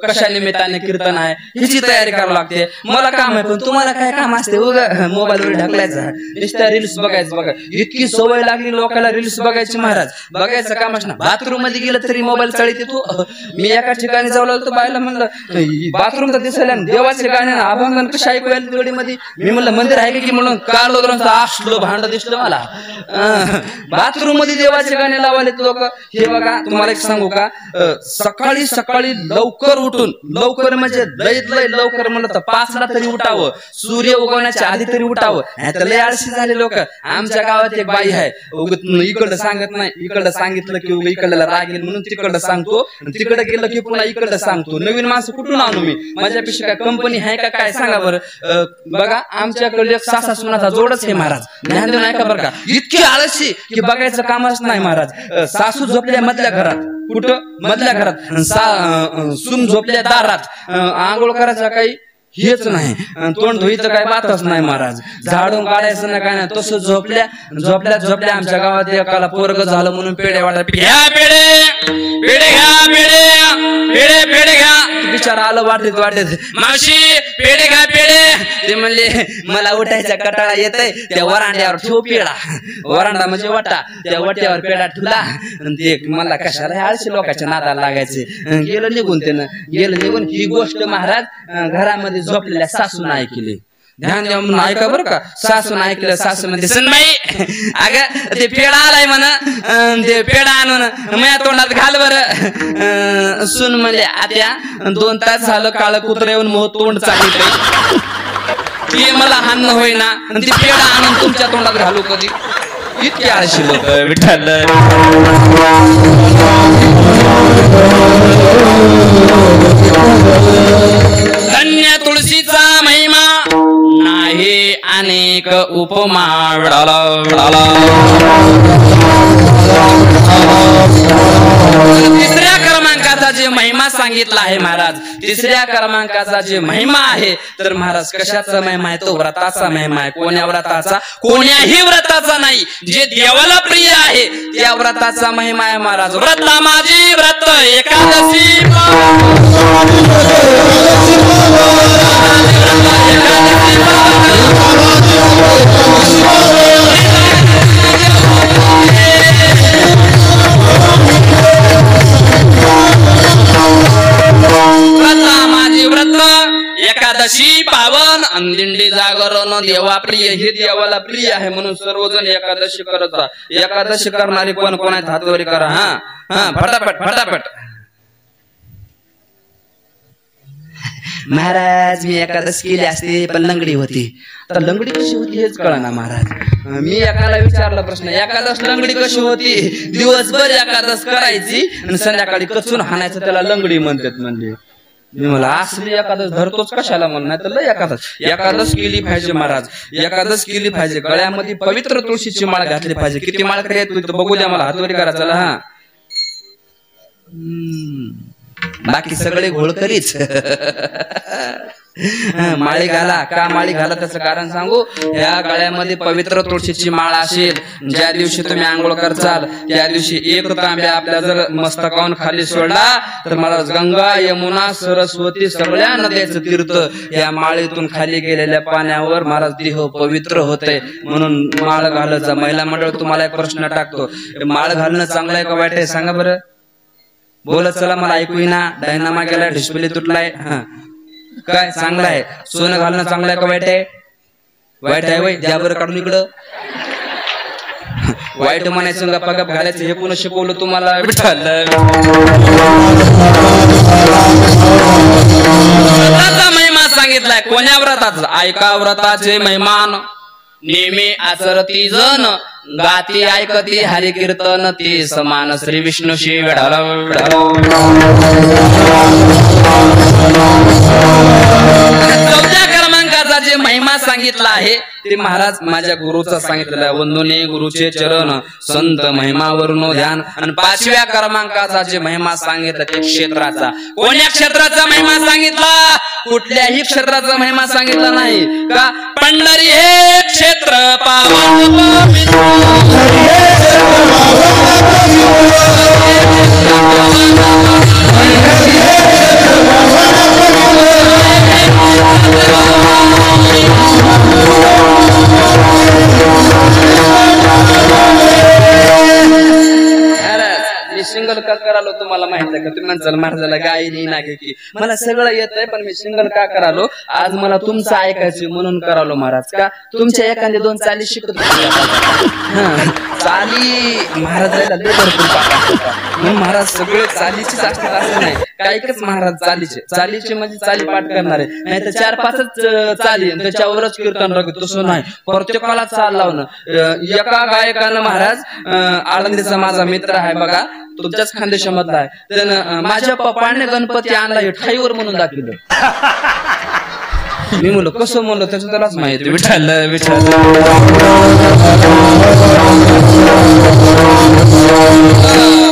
Speaker 1: कशा निमित्ताने कीर्तन आहे, ह्याची तयारी करावी लागते. मला काम आहे, पण तुम्हाला काय काम असते? मोबाईलवर ढकलायचं, नुसत्या रील्स बघायचं. बघा, इतकी सवय लागली लोकांना रील्स बघायची महाराज. बघायचं कामच ना. बाथरूम मध्ये गेलं तरी मोबाईल चाळीत येतो. मी एका ठिकाणी जाऊ लागलो, बायला म्हणलं बाथरूम तर दिसल्या देवाचे गाणे अभंगन कशा ऐकू आले जोडीमध्ये. मी म्हणलं मंदिर आहे की म्हणून काढलो, असलो भांड दिसलं मला. बाथरूम मध्ये देवाचे गाणे लावाले लोक. हे बघा, तुम्हाला एक सांगू का, सकाळी सकाळी लवकर उठून, लवकर म्हणजे लय लवकर म्हणलं तर 5ला तरी उठावं, सूर्य उगवण्याच्या आधी तरी उठावं. तर लय आळशी झाले लोक. आमच्या गावात एक बाई आहे, इकडं सांगत नाही, इकडं सांगितलं की इकडला राग येईल म्हणून तिकडं सांगतो, तिकडे गेलं की पुन्हा इकडं सांगतो. नवीन माणसं कुठून आणू मी? माझ्यापेक्षा काय कंपनी आहे का काय सांगा बरं? बघा, आमच्याकडे एक सासा सुनाचा जोडच आहे महाराज. ध्यान देऊन ऐका बरं का. इतकी आळशी की बघायचं कामच नाही महाराज. सासू झोपल्या मधल्या घरात. कुठं? मधल्या घरात. सून झोपल्या दारात. आंघोळ करायचा काही हेच नाही, तोंड धुईचं काय बातच नाही महाराज. झाडून काढायचं ना काय नाही. तसं झोपल्या आमच्या गावात एकाला पोरग झालं म्हणून पेढे वाटत, घ्या पेढे घ्या. बिचारा आलं वाटेत, मावशी पेढे घ्या पेढे. ते म्हणले मला उठायचा कटाळा येतय, त्या वरांड्यावर ठेव पेढा. वरांडा म्हणजे वाटा, त्या वाट्यावर पेढा ठेवला. ते मला कशाला आळशी लोकांच्या नादाला लागायचे. गेलं निघून. ही गोष्ट महाराज घरामध्ये झोपलेल्या सासून ऐकली. ध्यान द्या म्हणून ऐका बरं का. सासून ऐकलं, सासू म्हणते सुनबाई अगं ते पेढा आलाय म्हणा, ते पेढा आणून माझ्या तोंडात घाल बरं. सुन म्हणले आत्या 2 तास झालं काळ कुत्र येऊन मग तोंड चालत ते मला हाणणं होईना, ती पेढा आणून तुमच्या तोंडात घालू कधी. इतके आळशी लोक विठ्ठल. धन्य तुळशीचा महिमा नाही अनेक उपमा. तिसऱ्या क्रमांकाचा जे महिमा सांगितला आहे महाराज, तिसऱ्या क्रमांकाचा जे महिमा आहे तर महाराज कशाचा महिमा आहे? तो व्रताचा महिमा आहे. कोण्या व्रताचा? कोण्याही व्रताचा नाही, जे देवाला प्रिय आहे त्या व्रताचा महिमा आहे महाराज. व्रता माझी व्रत एकादशी एकादशी पावन अंदिंडी जागरण देवा प्रिय. हे देवाला प्रिय आहे म्हणून सर्वजण एकादशी करत जा. एकादशी करणारी कोण कोण आहेत? हातवरी करा. हा फटाफट फटाफट. महाराज मी एकादशी केली असते पण लंगडी होती. तर लंगडी कशी होती हेच कळना महाराज. मी एकाला विचारला प्रश्न, एकादश लंगडी कशी होती? दिवसभर एकादश करायची आणि संध्याकाळी कचून हाणायचं, त्याला लंगडी म्हणतात म्हणले. मी मला असली एकादश धरतोच कशाला म्हणून, नाही तर लय एकादश केली पाहिजे महाराज. एकादश केली पाहिजे. गळ्यामध्ये पवित्र तुळशीची माळ घातली पाहिजे. किती माळ करायची बघू द्या मला, हातवरी करा चला. हा बाकी सगळे घोळकरीच. माळी घाला. का माळी घाला त्याचं कारण सांगू. या गळ्यामध्ये पवित्र तुळशीची माळ असेल, ज्या दिवशी तुम्ही आंघोळ करचाल त्या दिवशी 1 तांब्या आपल्या जर मस्तकावून खाली सोडला तर मला गंगा यमुना सरस्वती सगळ्या नद्याचं तीर्थ या माळीतून खाली गेलेल्या पाण्यावर महाराज देह पवित्र होते. म्हणून माळ घालायचा. महिला मंडळ तुम्हाला एक प्रश्न टाकतो, माळ घालणं चांगलं आहे का वाईट आहे सांगा बरं. बोलत चला, मला ऐकू ना. डायनामा गेलाय, डिस्प्ले तुटलाय. काय चांगलं आहे? सोनं घालणं चांगलं आहे का वाईट आहे? वाईट आहे वय. द्या बरं काढून इकडं. वाईट म्हणायचं गप्पा गप घालायचं हे कोण शिकवलं तुम्हाला? व्रताचा महिमा सांगितलाय. कोण्या व्रताचा? ऐका व्रताचे महिमान. नेहमी आचरती जन गाती ऐकती हरि कीर्तन ती समान श्री विष्णूशी वेढाला. चौथ्या क्रमांकाचा जे महिमा सांगितला आहे ते महाराज माझ्या गुरुचा सांगितलेला आहे. वंदने गुरुचे चरण संत महिमावरून ध्यान. आणि 5व्या क्रमांकाचा जे महिमा सांगितला ते क्षेत्राचा. कोण्या क्षेत्राचा महिमा सांगितला? कुठल्याही क्षेत्राचा महिमा सांगितला नाही का. पंढरी हे क्षेत्र पावन सिंगल का करालो तुम्हाला माहित आहे का? तुम्ही म्हणसाल महाराजाला गाई नाही ना की मला सगळं येत आहे पण मी सिंगल का करालो? आज मला तुमचं ऐकायचं म्हणून करालो महाराज. का तुमच्या एखाद्या 2 चाली शिकत चाली महाराजाला लय भरपूर म्हणून महाराज सगळे चालीचीच असतात असं नाही. काहीच महाराज चालीचे म्हणजे चाली पाठ करणारे नाही तर 4-5च चाली त्याच्यावरच कीर्तन राखत. तसं नाही, प्रत्येकाला चाल लावणं. एका गायकानं महाराज आळंदीचा माझा मित्र आहे बघा, तुमच्याच खानदेशामधला आहे, त्यानं माझ्या पप्पाने गणपती आणला हे ठाईवर म्हणून दाखवलं. मी म्हणलो कसं म्हणलं त्याचं त्यालाच माहिती. विठ्ठल विठ्ठल.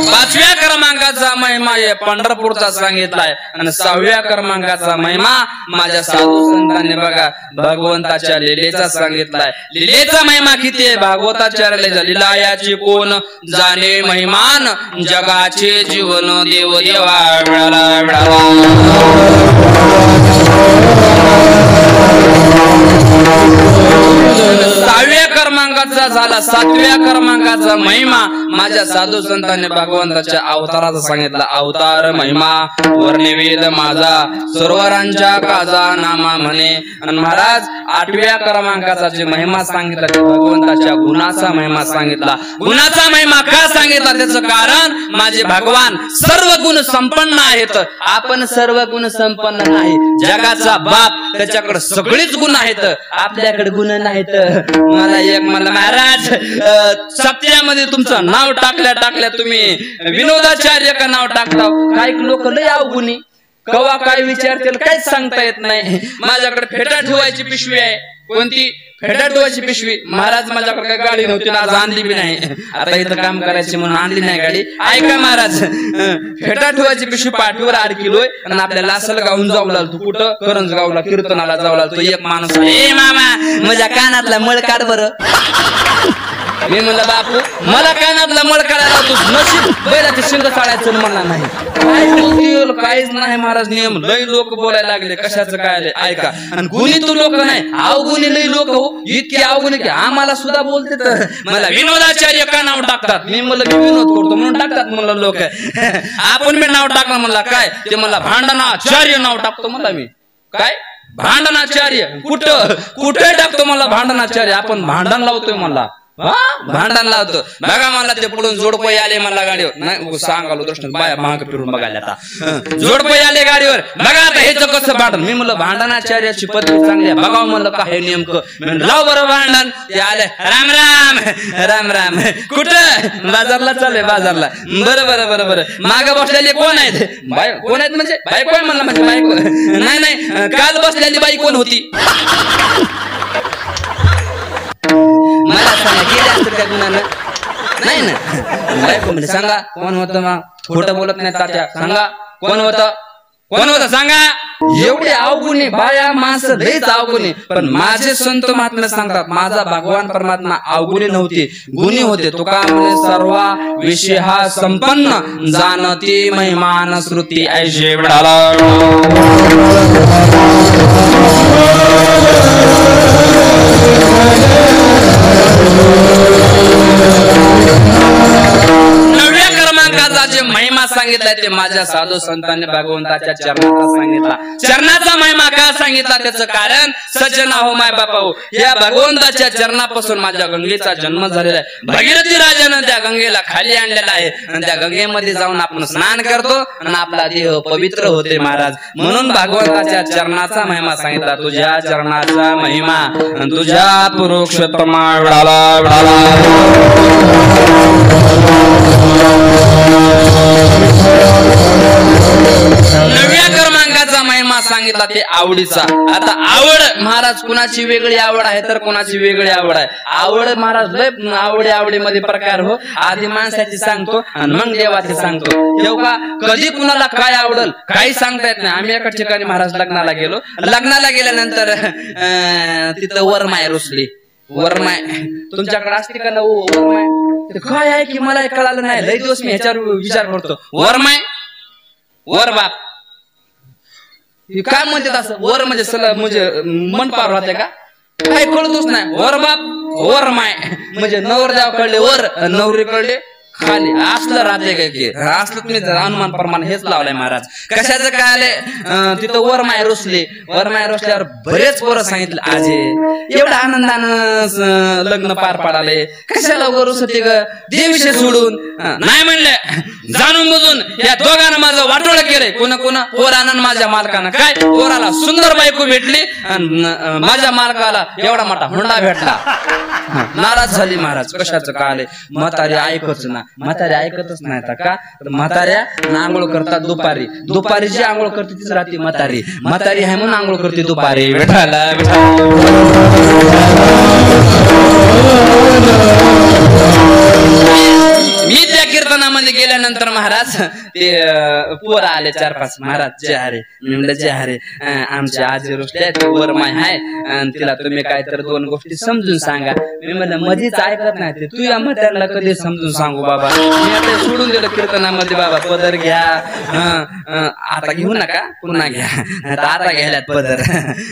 Speaker 1: 5व्या क्रमांकाचा महिमा पंढरपूरचा सांगितलाय आणि 6व्या क्रमांकाचा महिमा माझ्या साधू संतांनी बघा भगवंताच्या लीलेचा सांगितलाय. लीलेचा महिमा किती आहे? भागवताच्या लीला याची कोण जाणे महिमान जगाचे जीवन देव देवा. 6व्या क्रमांकाचा क्रमांकाचा झाला 7व्या क्रमांकाचा महिमा माझ्या साधू संतांनी भगवंताच्या अवताराचा सांगितला अवतार महिमा वर्णवेद माझा सर्वरांच्या काजा नामा म्हणे आणि महाराज 8व्या क्रमांकाचा जे महिमा सांगितला ते भगवंताच्या गुणाचा महिमा सांगितला गुणाचा महिमा का सांगितला त्याचं कारण माझे भगवान सर्व गुण संपन्न आहेत आपण सर्व गुण संपन्न नाही जगाचा बाप त्याच्याकडे सगळेच गुण आहेत आपल्याकडे गुण नाहीत मला एक म्हणलं महाराज सप्त्यामध्ये तुमचं नाव टाकल्या तुम्ही विनोदाचार्य का नाव टाकता काही लोक लय अवगुणी कवा काय विचारतील काहीच सांगता येत नाही माझ्याकडे फेटा ठेवायची पिशवी आहे कोणती फेटा ठेवायची पिशवी महाराज माझ्याकडे काही गाडी नव्हती ना आज आणली बी नाही आता इथं काम करायची म्हणून आणली नाही गाडी ऐका महाराज फेटा ठेवायची पिशवी पाठीवर अडकिलोय आणि आपल्याला लासल गाऊन जाऊ लागलो तू कुठं करंजगावला कीर्तनाला जाऊ लागतो एक माणूस ए मामा माझ्या कानातला मळ काढ बरं मी म्हणलं बापू मला कानातला मळ काढायला तू नशीब बैलाचे शिंग चाळायचं म्हणला नाही काहीच नाही महाराज नियम लई लोक बोलायला लागले कशाचं काय ऐका आणि गुणी तू लोक नाही अवगुणी लई लोक हो इतके अवगुणी की आम्हाला सुद्धा बोलते तर मला विनोदाचार्य का नाव टाकतात मी म्हणलं मी विनोद करतो म्हणून टाकतात म्हणलं लोक आपण मी नाव टाकलं म्हणला काय ते मला भांडणाचार्य नाव टाकतो म्हणला मी काय भांडणाचार्य कुठे टाकतो मला भांडणाचार्य आपण भांडण लावतोय मला भांडण लावतो बघा मला ते पुढून जोडपै आले मला गाडीवर नाही सांगालो दृष्ट बाया महाग फिरून बघायला आता जोडपै आले गाडीवर बघा आता हेच कसं भांडण मी म्हणलं भांडणाचार्याची पद्धत चांगली आहे बघाव म्हणलं काय नेमकं लाव बरं भांडण ते आले राम राम राम राम कुठं बाजारला चालले बाजारला बरं माग बसलेले कोण आहेत बाय कोण आहेत म्हणजे बाई कोण म्हणलं म्हणजे बायको नाही काल बसलेली बाई कोण होती मला सांगा गेले असतं त्या गुणानं नाही ना बायको म्हणजे सांगा कोण होतं मग खोटं बोलत नाही तात्या सांगा कोण होतं सांगा एवढे अवगुणी बाया माणसं लईच अवगुणी पण माझे संत महात्मे सांगतात माझा भगवान परमात्मा अवगुणी नव्हते गुणी होते तुका म्हणे सर्व विषय हा संपन्न जाणती महिमान श्रुती ऐशे विडाला जे महिमा सांगितलाय ते माझ्या साधू संतांनी भगवंताच्या चरणाचा सांगितला चरणाचा महिमा का सांगितला त्याचं कारण सज्जना हो माय बापा हो या भगवंताच्या चरणापासून माझ्या गंगेचा जन्म झालेला आहे भगीरथी राजानं त्या गंगेला खाली आणलेला आहे आणि त्या गंगेमध्ये जाऊन आपण स्नान करतो आणि आपला देह पवित्र होते महाराज म्हणून भगवंताच्या चरणाचा महिमा सांगितला तुझ्या चरणाचा महिमा तुझ्या पुरुषोत्तमा नवव्या क्रमांकाचा महिमा सांगितला ते आवडीचा आता आवड महाराज कुणाची वेगळी आवड आहे तर कुणाची वेगळी आवड आहे आवड महाराज लय आवडीमध्ये प्रकार हो आधी माणसाची सांगतो आणि मग देवाची सांगतो तेव्हा कधी कुणाला काय आवडल काही सांगता येत नाही आम्ही एका ठिकाणी महाराज लग्नाला गेल्यानंतर तिथं वरमाय रुसली वरमाय तुमच्याकडे असते का ना वरमाय काय आहे की मला कळालं नाही लय दिवस मी ह्याच्यावर विचार करतो वरमाय वर बाप काय म्हणतात असं वर म्हणजे सलग म्हणजे मन पार होते का काय कळतोच नाही वर बाप वर माय म्हणजे नवरदेव कळले वर नवरी कळले खाली असलं राहते काय की असलं तुम्ही अनुमान प्रमाण हेच लावलंय महाराज कशाचं काय आले तिथं वरमाय रुसल्यावर बरेच पोरं सांगितलं आजे एवढं आनंदानं लग्न पार पाडाले कशाला रुस होते ग देवीशे सोडून नाही म्हणले जाणून बुजून या दोघांना माझं वाटोळ केलंय कोणा पोरानं माझ्या मालकानं काय पोराला सुंदर बायको भेटली माझ्या मालकाला एवढा मोठा हुंडा भेटला नाराज झाली महाराज कशाचं काय आले म्हातारी ऐकच ना म्हातारी ऐकतच नाही का म्हाताऱ्या आंघोळ करतात दुपारी जी आंघोळ करते तीच राहते म्हातारी आहे म्हणून आंघोळ करते दुपारी विठाला मी त्या कीर्तनामध्ये गेल्यानंतर महाराज ते पोरं आले 4-5 महाराज जय हरे मी म्हणलं जय हरे आमच्या आजी रुसल्या ते वरमाय आहे आणि तिला तुम्ही काय तर 2 गोष्टी समजून सांगा मी म्हणलं मधीच ऐकत नाही ते, तू या म्हाताऱ्याला कधी समजून सांगू बाबा. मी आता सोडून दिलं कीर्तनामध्ये बाबा, पदर घ्या आता घेऊ नका पुन्हा घ्या, आता घ्यायलात पदर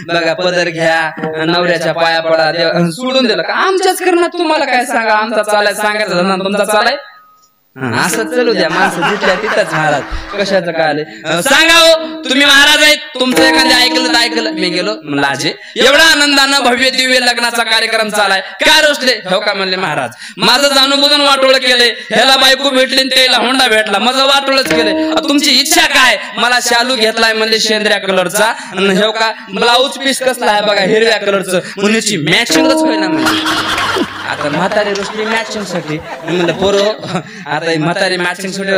Speaker 1: बघा, पदर घ्या, नवऱ्याच्या पाया पडा, सोडून दिलं का आमच्याच करणार, तुम्हाला काय सांगा, आमचा चालाय सांगायचं ना तुमचा चालाय, असं चालू द्या. माणसं जिथल्या तिथंच महाराज, कशाचं काय आले सांगा हो, तुम्ही महाराज आहेत, तुमचं एखाद्या ऐकलं तर ऐकलं. मी गेलो लाजे, एवढा आनंदानं भव्य दिव्य लग्नाचा कार्यक्रम चालाय, काय रोसले हो का म्हणले महाराज, माझं जाणून बुजून वाटोळ केले, ह्याला बायको भेटली त्याला होंडा भेटला, माझं वाटोळच केले, तुमची इच्छा काय, मला शालू घेतलाय म्हणले शेंद्र्या कलरचा, हो का ब्लाऊज पीस कसला आहे बघा हिरव्या कलरचं, मुलीची मॅचिंगच होईना म्हणजे. आता म्हातारी रुसली मॅचिंग साठी, म्हणलं पोरो आता म्हातारी मॅचिंग साठी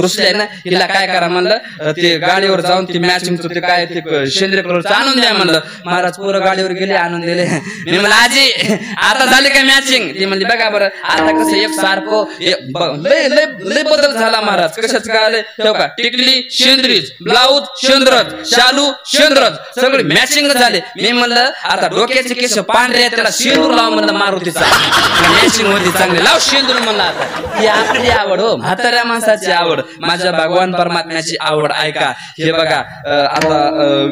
Speaker 1: रुसले ना, हिला काय करा म्हणलं, ते गाडीवर जाऊन ती मॅचिंगचं ते काय ते शेंद्रे कलरचं आणून द्या म्हणलं. महाराज पोरं गाडीवर गेले, आणून दिले. मी म्हणलं आजी आता झाली काय मॅचिंग, ती म्हणली बघा बरं आता कसं एक सारखं लय लय लय बदल झाला महाराज, कशाच काय आले ठेव का, टिकली शेंद्रीच, ब्लाऊज शेंद्रच, शालू शेंद्रच, सगळे मॅचिंग झाले. मी म्हणलं आता डोक्याचे केस पांढरे त्याला शेंदूर लाव म्हणलं मारुतीचा, मॅचिंग होती चांगली, लाव शेंदूर म्हणलं. आता ही आपली आवड हो, म्हाताऱ्या माणसाची आवड, माझ्या भगवान परमात्म्याची आवड. ऐका हे बघा आता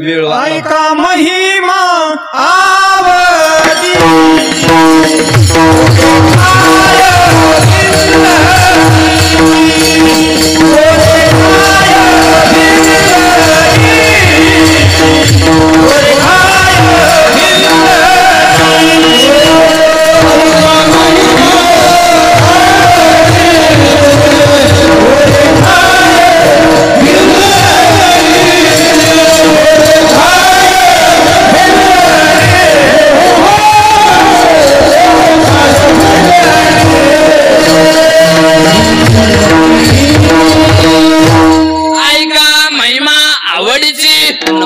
Speaker 1: वेळ
Speaker 2: ऐका महिमा आवडी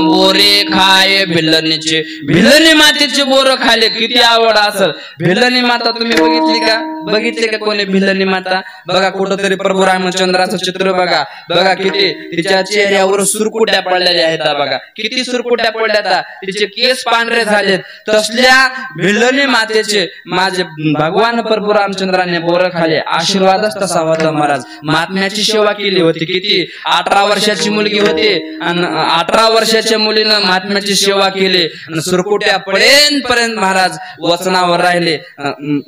Speaker 1: बोरे खाय भिल्लनीचे, भिल्लनी मातेचे बोर खाले, किती आवड असेल. भिल्लनी माता तुम्ही बघितली का, बघितली का कोणी भिल्लनी माता बघा, कुठंतरी प्रभू रामचंद्राचं चित्र बघा, बघा किती तिच्या चेहऱ्यावर सुरकुट्या पडलेल्या आहेत बघा, किती सुरकुट्या पडल्या, तिचे केस पांढरे झालेत. तसल्या भिल्लनी मातेचे माझे भगवान प्रभू रामचंद्राने बोर खाले, आशीर्वादच तसा होता महाराज. महात्म्याची सेवा केली होती, किती 18 वर्षाची मुलगी होती आणि 18 वर्षाच्या मुलीनं महात्म्याची सेवा केली आणि सुरकुट्या पर्यंत महाराज वचनावर राहिले.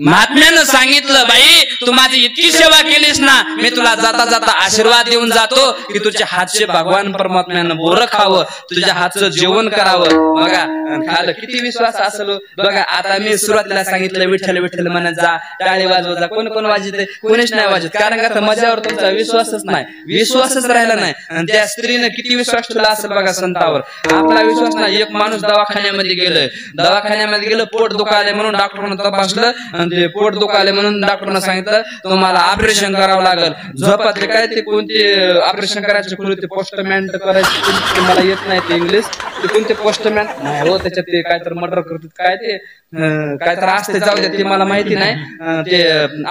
Speaker 1: महात्म्यानं सांगितलं बाई तू माझी इतकी सेवा केलीस ना, मी तुला जाता जाता आशीर्वाद देऊन जातो की तुझ्या हातचे भगवान परमात्म्यानं बोर खावं, तुझ्या हातचं जेवण करावं. बघा खाल्लं किती विश्वास असेल बघा. आता मी सुरुवातीला सांगितलं विठ्ठल विठ्ठल म्हणत जा, टाळी वाजवत जा, कोण कोण वाजते, कोणीच नाही वाजत, कारण का माझ्यावर तुमचा विश्वासच नाही, विश्वासच राहिला नाही. आणि त्या स्त्रीनं किती विश्वास ठेवला असेल बघा संतावर, आपला विश्वास नाही. एक माणूस दवाखान्यामध्ये गेलं, पोट दुखाले म्हणून डॉक्टरनं तपासलं आणि ते पोट दुखाले म्हणून डॉक्टरनं सांगितलं तुम्हाला ऑपरेशन करावं लागल. झोपातले काय ते कोणते ऑपरेशन करायचे, ते पोस्टमॅन करायचे, मला येत नाही ते इंग्लिश, ते कोणते पोस्टमॅन नाही हो, त्याच्यात ते काय तर मर्डर करतात, काय ते काय तर असते, जाऊ दे ते मला माहिती नाही. ते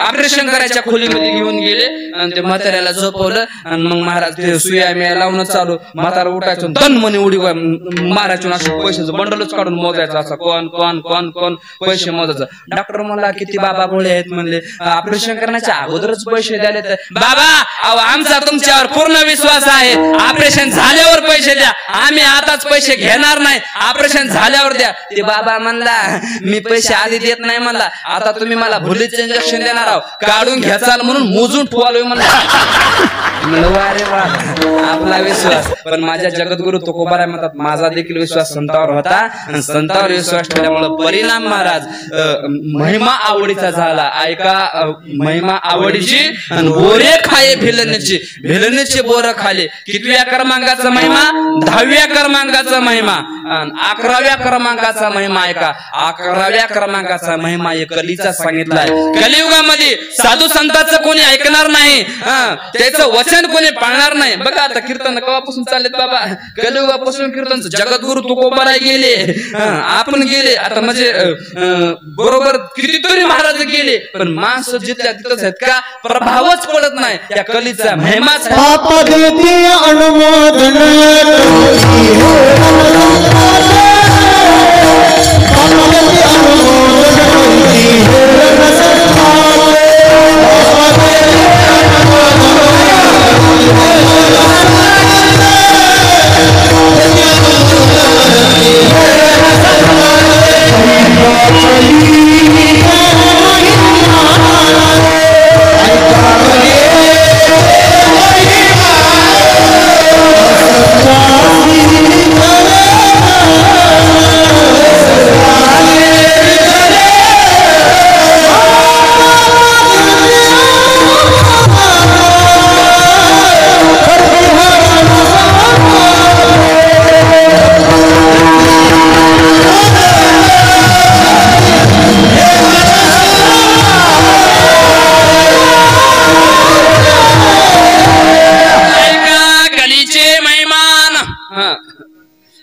Speaker 1: ऑपरेशन करायच्या खोलीमध्ये घेऊन गेले आणि ते म्हाताऱ्याला झोपवलं आणि मग महाराज ते सुया मिया लावणं चालू. म्हातारा उठायचं धन म्हणे उडी मारायचं, असं पैशाचं बंडलच काढून मोजायचं, असं कोण कोण कोण कोण पैसे मोजायचं. डॉक्टर म्हणला किती बाबा भोळे आहेत म्हणले, ऑपरेशन करण्याच्या अगोदरच पैसे द्याले. तर बाबा अहो आमचा तुमच्यावर पूर्ण विश्वास आहे, ऑपरेशन झाल्यावर पैसे द्या, आम्ही आताच पैसे घेणार नाही, ऑपरेशन झाल्यावर द्या. ते बाबा म्हणला मी पैसे आधी देत नाही म्हणला, आता तुम्ही मला भुलीचं इंजेक्शन देणार आहो, काढून घ्याचाल म्हणून मोजून ठेवालोय म्हणला. अरे वा आपला विश्वास. पण माझ्या जगद्गुरु तुकोबाराय म्हणतात माझा देखील विश्वास संतावर होता आणि संतावर विश्वास ठेवल्यामुळे परिणाम महाराज महिमा आवडीचा झाला. ऐका महिमा आवडीची आणि बोरे खाये भिलनीची, भिलनीचे बोर खाले. कितव्या क्रमांकाचा महिमा, 10व्या क्रमांकाचा महिमा, 11व्या क्रमांकाचा महिमा. ऐका 11व्या क्रमांकाचा महिमा कलीचा सांगितलाय. कलियुगामध्ये साधू संतांचं कोणी ऐकणार नाही, त्याचं वचन कोणी पाळणार नाही. बघा आता कीर्तन केव्हापासून चाललेत बाबा, कलियुगापासून कीर्तन. जगद्गुरु तुकोबाराय गेले, आपण गेले, आता म्हणजे बरोबर कितीतरी महाराज गेले, पण माणसं जिथल्या तिथंच आहेत का, प्रभावच पडत नाही त्या कलीचा महिमाच. अनुमोदन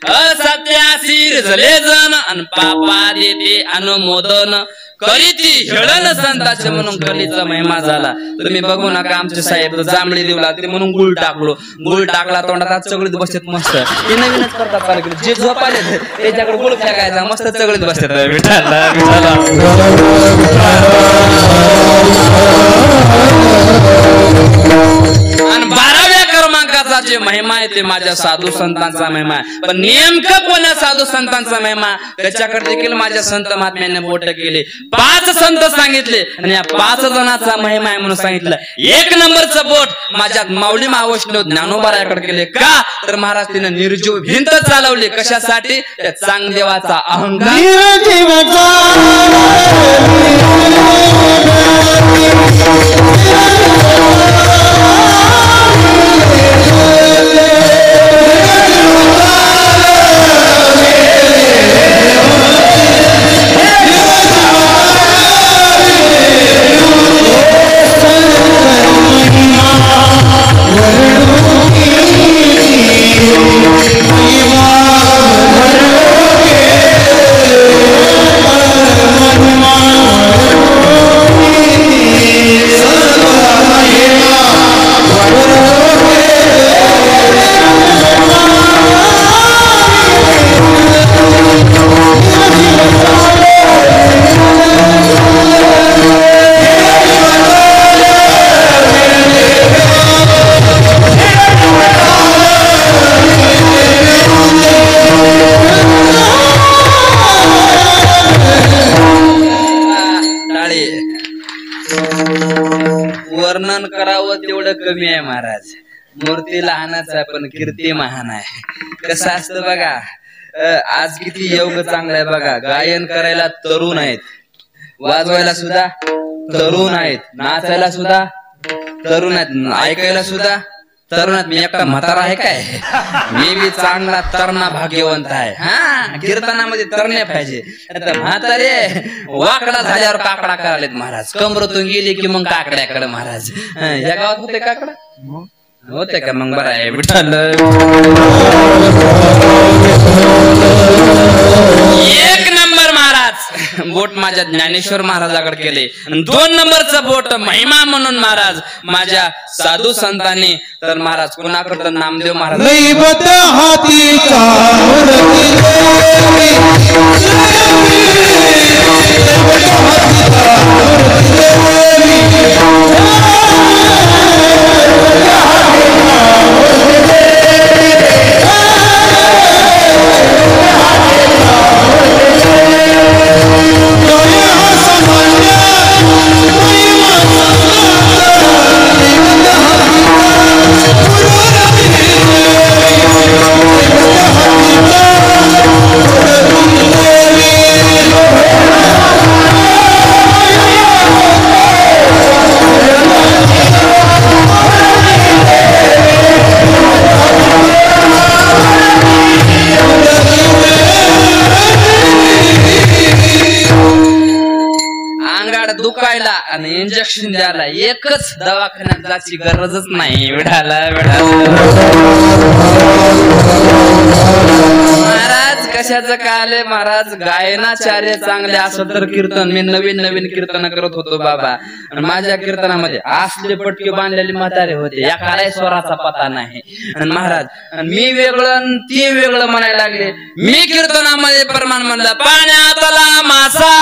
Speaker 1: असत्यासी झले जण अन पापा देते अनुमोदन करीती हेळन संताचे म्हणून कलीचा महिमा झाला. तुम्ही बघू नका आमचे साहेब जांभळी देऊ लागते म्हणून गुळ टाकलो, गुळ टाकला तोंडात चगळीत बसत मस्त. हे नवीनच करतात चालू केलं, जे झोपाले त्याच्याकडे गुळ फेकायचा मस्त चगळीत बसतात. विठाला विठाला आणि 12व्या क्रमांकाचा जे महिमा आहे ते माझ्या साधू संतांचा महिमा आहे. पण नेमकं कोणा साधू संतांचा महिमा त्याच्याकडे देखील माझ्या संत महात्म्याने बोट केले. 5 संत सांगितले आणि या 5 जणांचा महिमा आहे म्हणून सांगितलं. 1 नंबरचं बोट माझ्या माऊली महावैष्णव ज्ञानोबाराकडे केले. का तर महाराज तिने निर्जीव भिंत चालवली. कशासाठी? त्या चांगदेवाचा अहंकार वर्णन करावं तेवढं कमी आहे महाराज. मूर्ती लहानच आहे पण कीर्ती महान आहे. कसं असतं बघा, आज किती योग चांगला आहे बघा. गायन करायला तरुण आहेत, वाजवायला सुद्धा तरुण आहेत, नाचायला सुद्धा तरुण आहेत, ऐकायला सुद्धा तरुण आहेत. मी एकटा म्हातारा आहे काय? मी बी चांगला तरणा भाग्यवंत आहे. हा, कीर्तनामध्ये तरणे पाहिजे. म्हातारे वाकडा झाल्यावर काकडा करायलेत महाराज. कमरतून गेली की मग काकड्याकडे महाराज. या गावात होते काकडा होते का? मग बरं आहे. विठ्ठल 1 नंबर महाराज बोट माझ्या ज्ञानेश्वर महाराजाकडे केले. 2 नंबरचं बोट महिमा म्हणून महाराज माझ्या साधू संतांनी तर महाराज कोणाकडे? नामदेव महाराज. दुखायला आणि इंजेक्शन द्यायला एकच दवाखान्यात जायची गरजच नाही. विडाला महाराज कशाचं काले महाराज गायनाचार्य चांगले असं तर कीर्तन मी नवीन नवीन कीर्तन करत होतो बाबा. आणि माझ्या कीर्तनामध्ये असले पटके बांधलेले म्हातारे होते, या काळाय स्वराचा पता नाही. आणि महाराज मी वेगळं ती वेगळं म्हणायला लागले. मी कीर्तनामध्ये प्रमाण म्हणलं, पाण्यातला मासा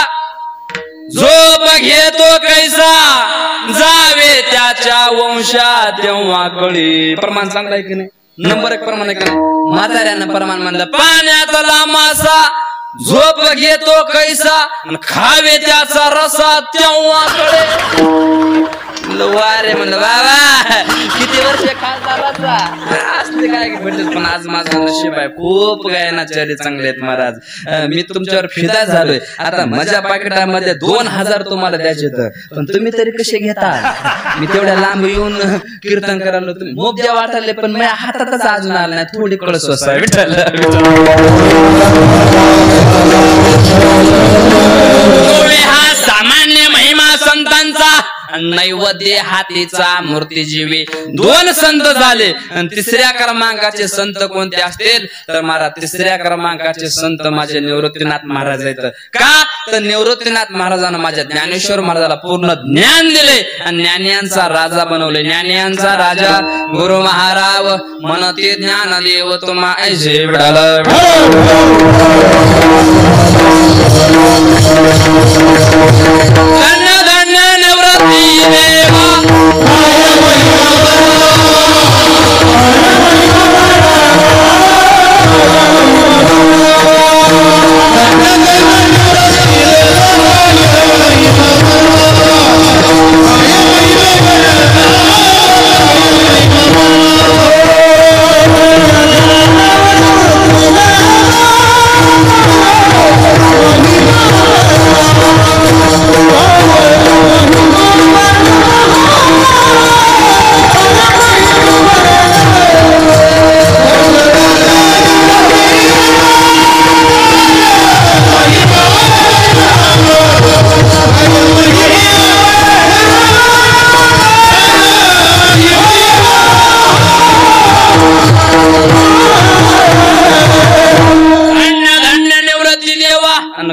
Speaker 1: झोप घेतो कैसा जावे त्याच्या वंशात तेव्हा कळी. प्रमाण चांगला आहे की नाही? नंबर 1 प्रमाण आहे की नाही? म्हाताऱ्यानं प्रमाण म्हणलं, पाण्यातला मासा झोप घेतो कैसा खावे त्याचा रसा तेव्हा कळे. वारे म्हणलं बाबा किती वर्ष खासदाराचा असते काय भेटत. पण आज माझं नशीब आहे, खूप गायनाचार्य चांगले आहेत महाराज. मी तुमच्यावर फिदा झालोय. आता माझ्या पाकिटामध्ये 2000 तुम्हाला द्यायचे तर पण तुम्ही तरी कसे घेता? मी तेवढ्या लांब येऊन कीर्तन करायला तुम्ही मोप द्या वाटायले पण माझ्या हातातच अजून आलं नाही. थोडी कळस असं विठ्ठल. हा सामान्य महिमा संतांचा नैवेद्य हातीचा मूर्ती जीवी. 2 संत झाले आणि 3ऱ्या क्रमांकाचे संत कोणते असतील तर महाराज 3ऱ्या क्रमांकाचे संत माझे निवृत्तीनाथ महाराज आहेत. का तर निवृत्तीनाथ महाराजांना माझ्या ज्ञानेश्वर महाराजाला पूर्ण ज्ञान दिले आणि ज्ञानियांचा राजा बनवले. ज्ञानियांचा राजा गुरु महाराज मनते ज्ञान देव तुम्हा ऐसे विडाला. धन्य धन्य निवृत्ती देवा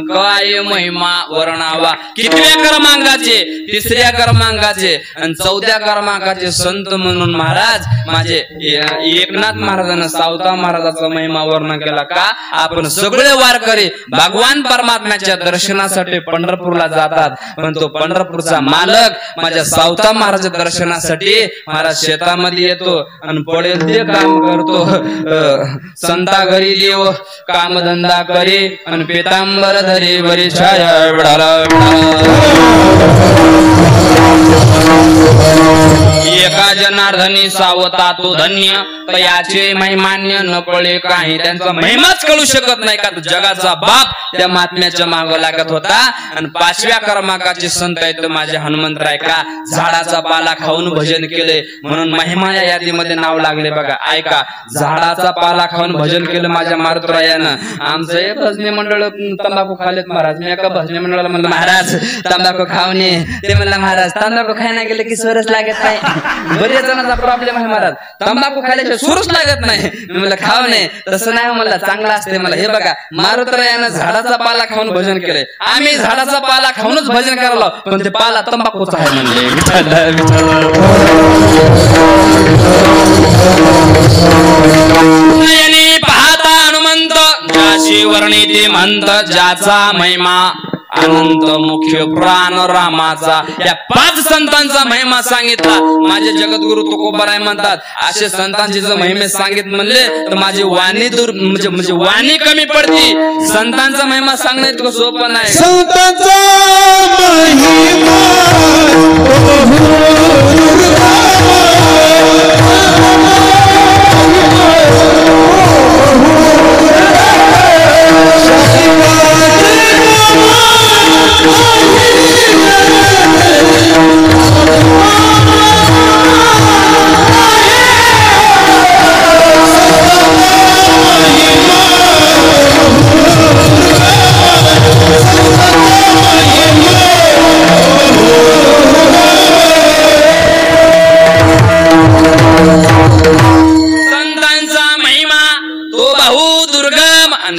Speaker 1: काय महिमा वर्णावा. कितव्या क्रमांकाचे 3ऱ्या क्रमांकाचे आणि 4थ्या क्रमांकाचे संत म्हणून महाराज माझे एकनाथ महाराजांना सावता महाराजाचा महिमा वर्णन केला. का आपण सगळे वारकरी भगवान परमात्म्याच्या दर्शनासाठी पंढरपूरला जातात पण तो पंढरपूरचा मालक माझ्या सावता महाराजाच्या दर्शनासाठी महाराज शेतामध्ये येतो आणि पडेल ते काम करतो. संता घरी देव कामधंदा करे आणि पेतांबर धरी बरी छाया विडाला. एका जनार्दनी सावता तो धन्य याचे महिमान्य न कळे काही. त्यांचा महिमाच कळू शकत नाही का जगाचा बाप त्या महात्म्याच्या माग लागत होता. आणि 5व्या क्रमांकाचे संत आहेत माझे हनुमंतराय. का झाडाचा पाला खाऊन भजन केले म्हणून महिमा या यादीमध्ये नाव लागले. बघा ऐका झाडाचा पाला खाऊन भजन केलं माझ्या मारुतरायानं. आमचं हे भजनी मंडळ तंबाखू खालेत महाराज. मी एका भजनी मंडळाला म्हणलं महाराज तंबाखू खावणे. ते म्हणलं महाराज तंबाखू खायला गेलं की सरच लागत नाही. बरेच जणांचा प्रॉब्लेम आहे महाराज तंबाखू खायला सुरूच लागत नाही. मी म्हणलं खाव नाही तसं नाही म्हणलं चांगलं असते मला. हे बघा मारुतरायानं झाडाचा पाला खाऊन भजन केलंय. आम्ही झाडाचा पाला खाऊनच भजन करायला पण ते पाला तंबाखूचा आहे म्हणले. पाहता हनुमंत ज्याची वर्णिती म्हणत ज्याचा महिमा अनंत मुख्य प्राण रामाचा. या 5 संतांचा महिमा सांगितला. माझे जगद्गुरु तुकोबाराय म्हणतात असे संतांचे जर महिमे सांगित म्हणले तर माझी वाणी दूर म्हणजे वाणी कमी पडती. संतांचा महिमा सांगणं इतकं सोपं नाही.
Speaker 2: संतांचा महिमा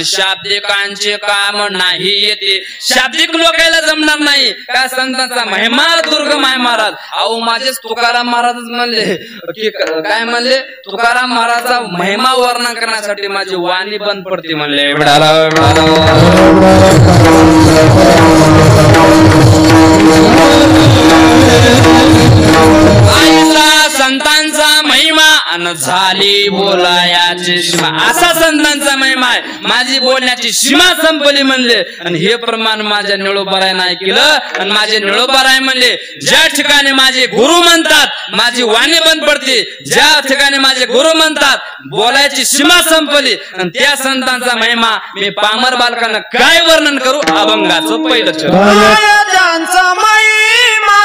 Speaker 1: शाब्दिकांचे काम नाही येते. शाब्दिक लोकांना जमणार नाही का संतांचा महिमा दुर्गम आहे महाराज. अहो माझेच तुकाराम महाराजच म्हणले की काय म्हणले तुकाराम महाराजचा महिमा वर्णन करण्यासाठी माझी वाणी बंद पडते म्हणले. संतांचा महिमा अन झाली बोलायाची सीमा. असा संतांचा महिमा आहे. माझी बोलण्याची सीमा संपली म्हणले. आणि हे प्रमाण माझ्या निळोबाराय नाही केलं. आणि माझे निळोबाराय म्हणले ज्या ठिकाणी माझे गुरु म्हणतात माझी वाणी बंद पडते. ज्या ठिकाणी माझे गुरु म्हणतात बोलायची सीमा संपली. आणि त्या संतांचा महिमा मी पामर बालकांना काय वर्णन करू. अभंगाचं पहिलं
Speaker 2: त्यांचा महिमा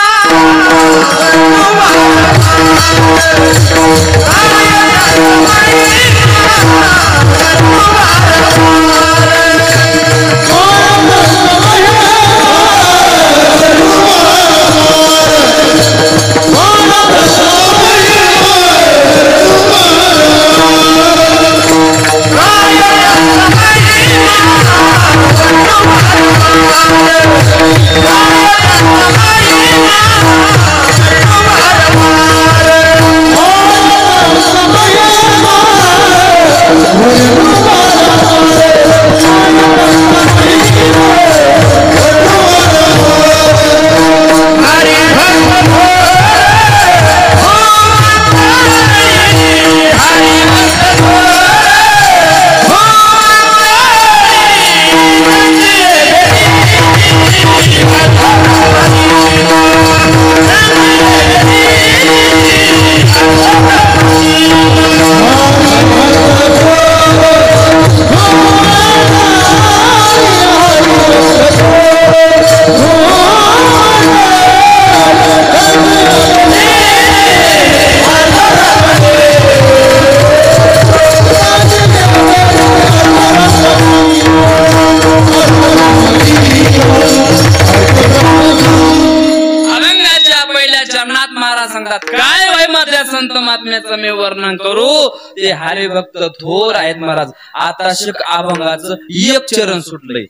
Speaker 1: सोन्याचं मी वर्णन करू ते हरिभक्त थोर आहेत महाराज आताशक अभंगाचं एक चरण सुटलंय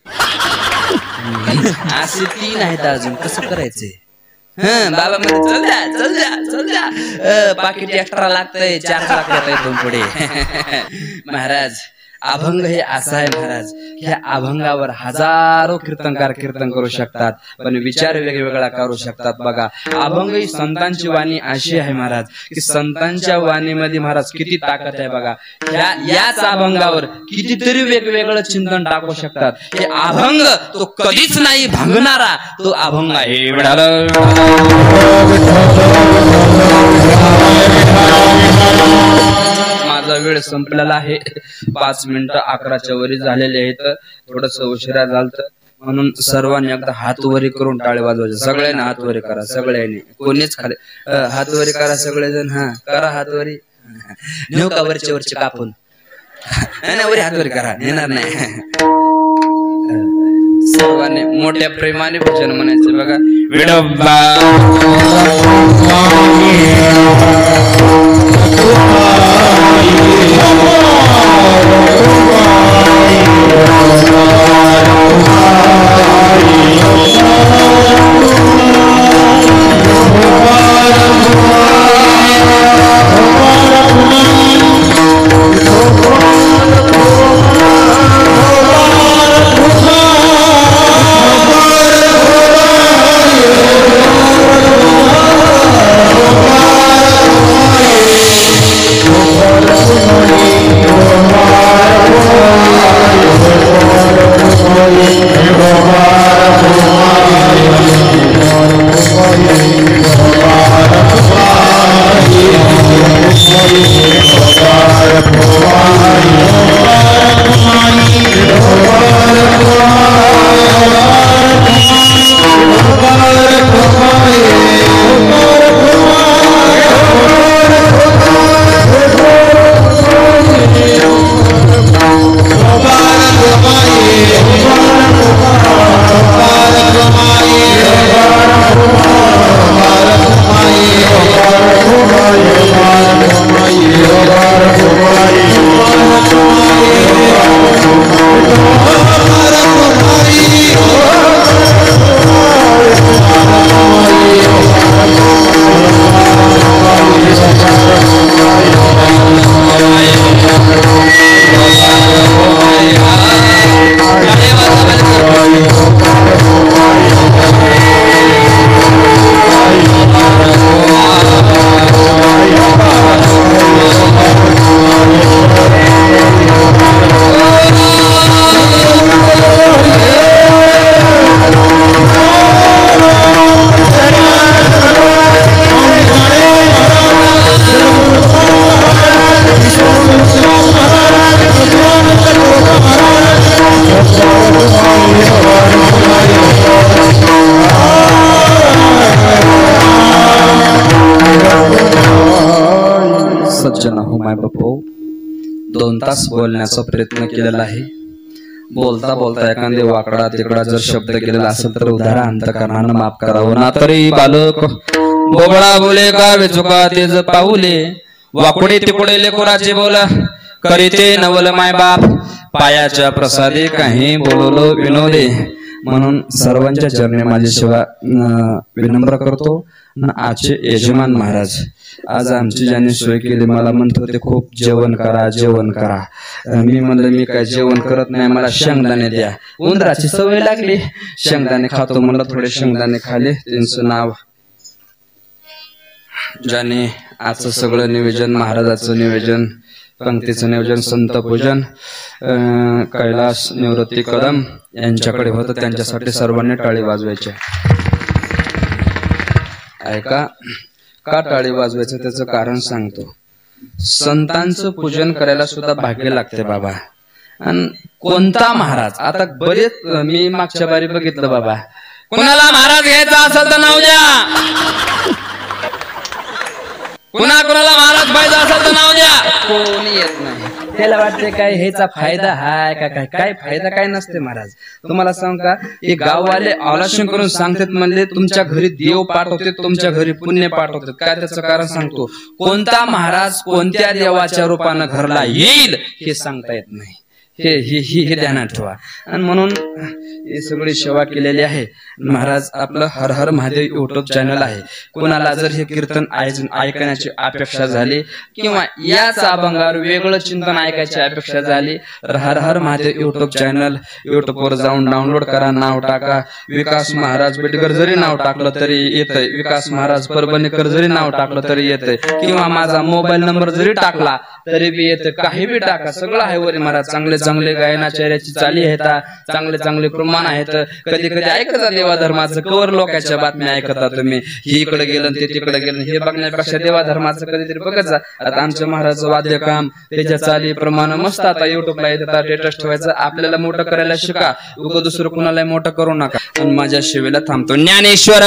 Speaker 1: असे 3 आहेत अजून कसं करायचंय बाबा मध्ये चल द्या पाकिट एक्स्ट्रा लागतंय 4 लाख देता येतो पुढे महाराज अभंग हे असं आहे महाराज ह्या अभंगावर हजारो कीर्तनकार कीर्तन करू शकतात पण विचार वेगवेगळा करू शकतात बघा अभंग ही संतांची वाणी अशी आहे महाराज की संतांच्या वाणीमध्ये महाराज किती ताकद आहे बघा याच अभंगावर कितीतरी वेगवेगळं चिंतन टाकू शकतात हे अभंग तो कधीच नाही भांगणारा तो अभंग आहे माझा वेळ संपलेला आहे 5 मिनिटं 11च्या वरी झालेले आहेत थोडस उशिरा झालत म्हणून सर्वांनी एकदा हात वरी करून टाळे वाजवायचे सगळ्यांनी हात वरी करा सगळ्यांनी कोणीच खाली हात वरी करा सगळेजण करा हात वरी नेऊ का वरचे कापून वरी हात वरी करा नेणार नाही सर्वांनी मोठ्या प्रेमाने भजन म्हणायचे बघा विडोबा बापू 2 तास बोलण्याचा प्रयत्न केलेला आहे बोलता बोलता एखादे वाकडा तिकडा जर शब्द केलेला असेल तर उदारा अंतकरणानं माफ करावं ना तरी बालक बोबडा बोले का वेचुका तेज पाऊले वाकुडे तिकुडे लेकोराचे बोला करीते नवल माय बाप पायाच्या प्रसादे काही बोललो विनोदे म्हणून सर्वांच्या चरणी माझी सेवा विनम्र करतो आजचे यजमान महाराज आज आमची ज्यांनी सोय केली मला म्हणत होते खूप जेवण करा मी म्हणलं मी काय जेवण करत नाही मला शेंगदाणे द्या उंदराची सवय लागली शेंगदाणे खातो म्हणलं थोडे शेंगदाणे खाले त्यांचं नाव ज्याने आजचं सगळं नियोजन महाराजाचं नियोजन पंक्तीचं नियोजन संत पूजन कैलास निवृत्ती कदम यांच्याकडे होतं त्यांच्यासाठी सर्वांनी टाळी वाजवायची ऐका का टाळी वाजवायचं त्याचं कारण सांगतो संतांचं पूजन करायला सुद्धा भाग्य लागते बाबा आणि कोणता महाराज आता बरेच मी मागच्या बारी बघितलं बाबा कुणाला महाराज घ्यायचा असेल तर नाव द्या कुणाला महाराज पाहिजे असेल तर नाव द्या कोणी येत नाही त्याला वाटते काय ह्याचा फायदा हाय का काय काय फायदा काय नसते महाराज तुम्हाला सांग का हे गाववाले आलोचन करून सांगतात म्हणले तुमच्या घरी देव पाठवते तुमच्या घरी पुण्य पाठवतात काय त्याचं कारण सांगतो कोणता महाराज कोणत्या देवाच्या रूपानं घरला येईल हे सांगता येत नाही हे ध्यानात ठेवा आणि म्हणून ही सगळी सेवा केलेली आहे महाराज आपलं हर हर महादेव युट्यूब चॅनल आहे कोणाला जर हे कीर्तन ऐकण्याची अपेक्षा झाली किंवा याच अभंगावर वेगळं चिंतन ऐकायची अपेक्षा झाली तर हर हर महादेव युट्यूब चॅनल युट्यूब वर जाऊन डाउनलोड करा नाव टाका विकास महाराज बेटकर जरी नाव टाकलं तरी येतंय विकास महाराज परभणीकर जरी नाव टाकलं तरी येतंय किंवा माझा मोबाईल नंबर जरी टाकला तरी बी येतं काही बी टाका सगळं आहे वरी महाराज चांगले चांगले गायनाचार्याची चाली आहेत चांगले चांगले प्रमाण आहेत कधी कधी ऐकता देवा धर्माचं कवर लोकांच्या बातम्या ऐकता तुम्ही ही इकडे गेलं ते तिकडे गेलं हे बघण्यापेक्षा देवा धर्माचं कधीतरी बघत जा आता आमच्या महाराजचं वाद्य काम त्याच्या चाली प्रमाण मस्त आता युट्यूबला येतात स्टेटस ठेवायचं आपल्याला मोठं करायला शिका उगा दुसरं कुणाला मोठं करू नका आणि माझ्या सेवेला थांबतो ज्ञानेश्वर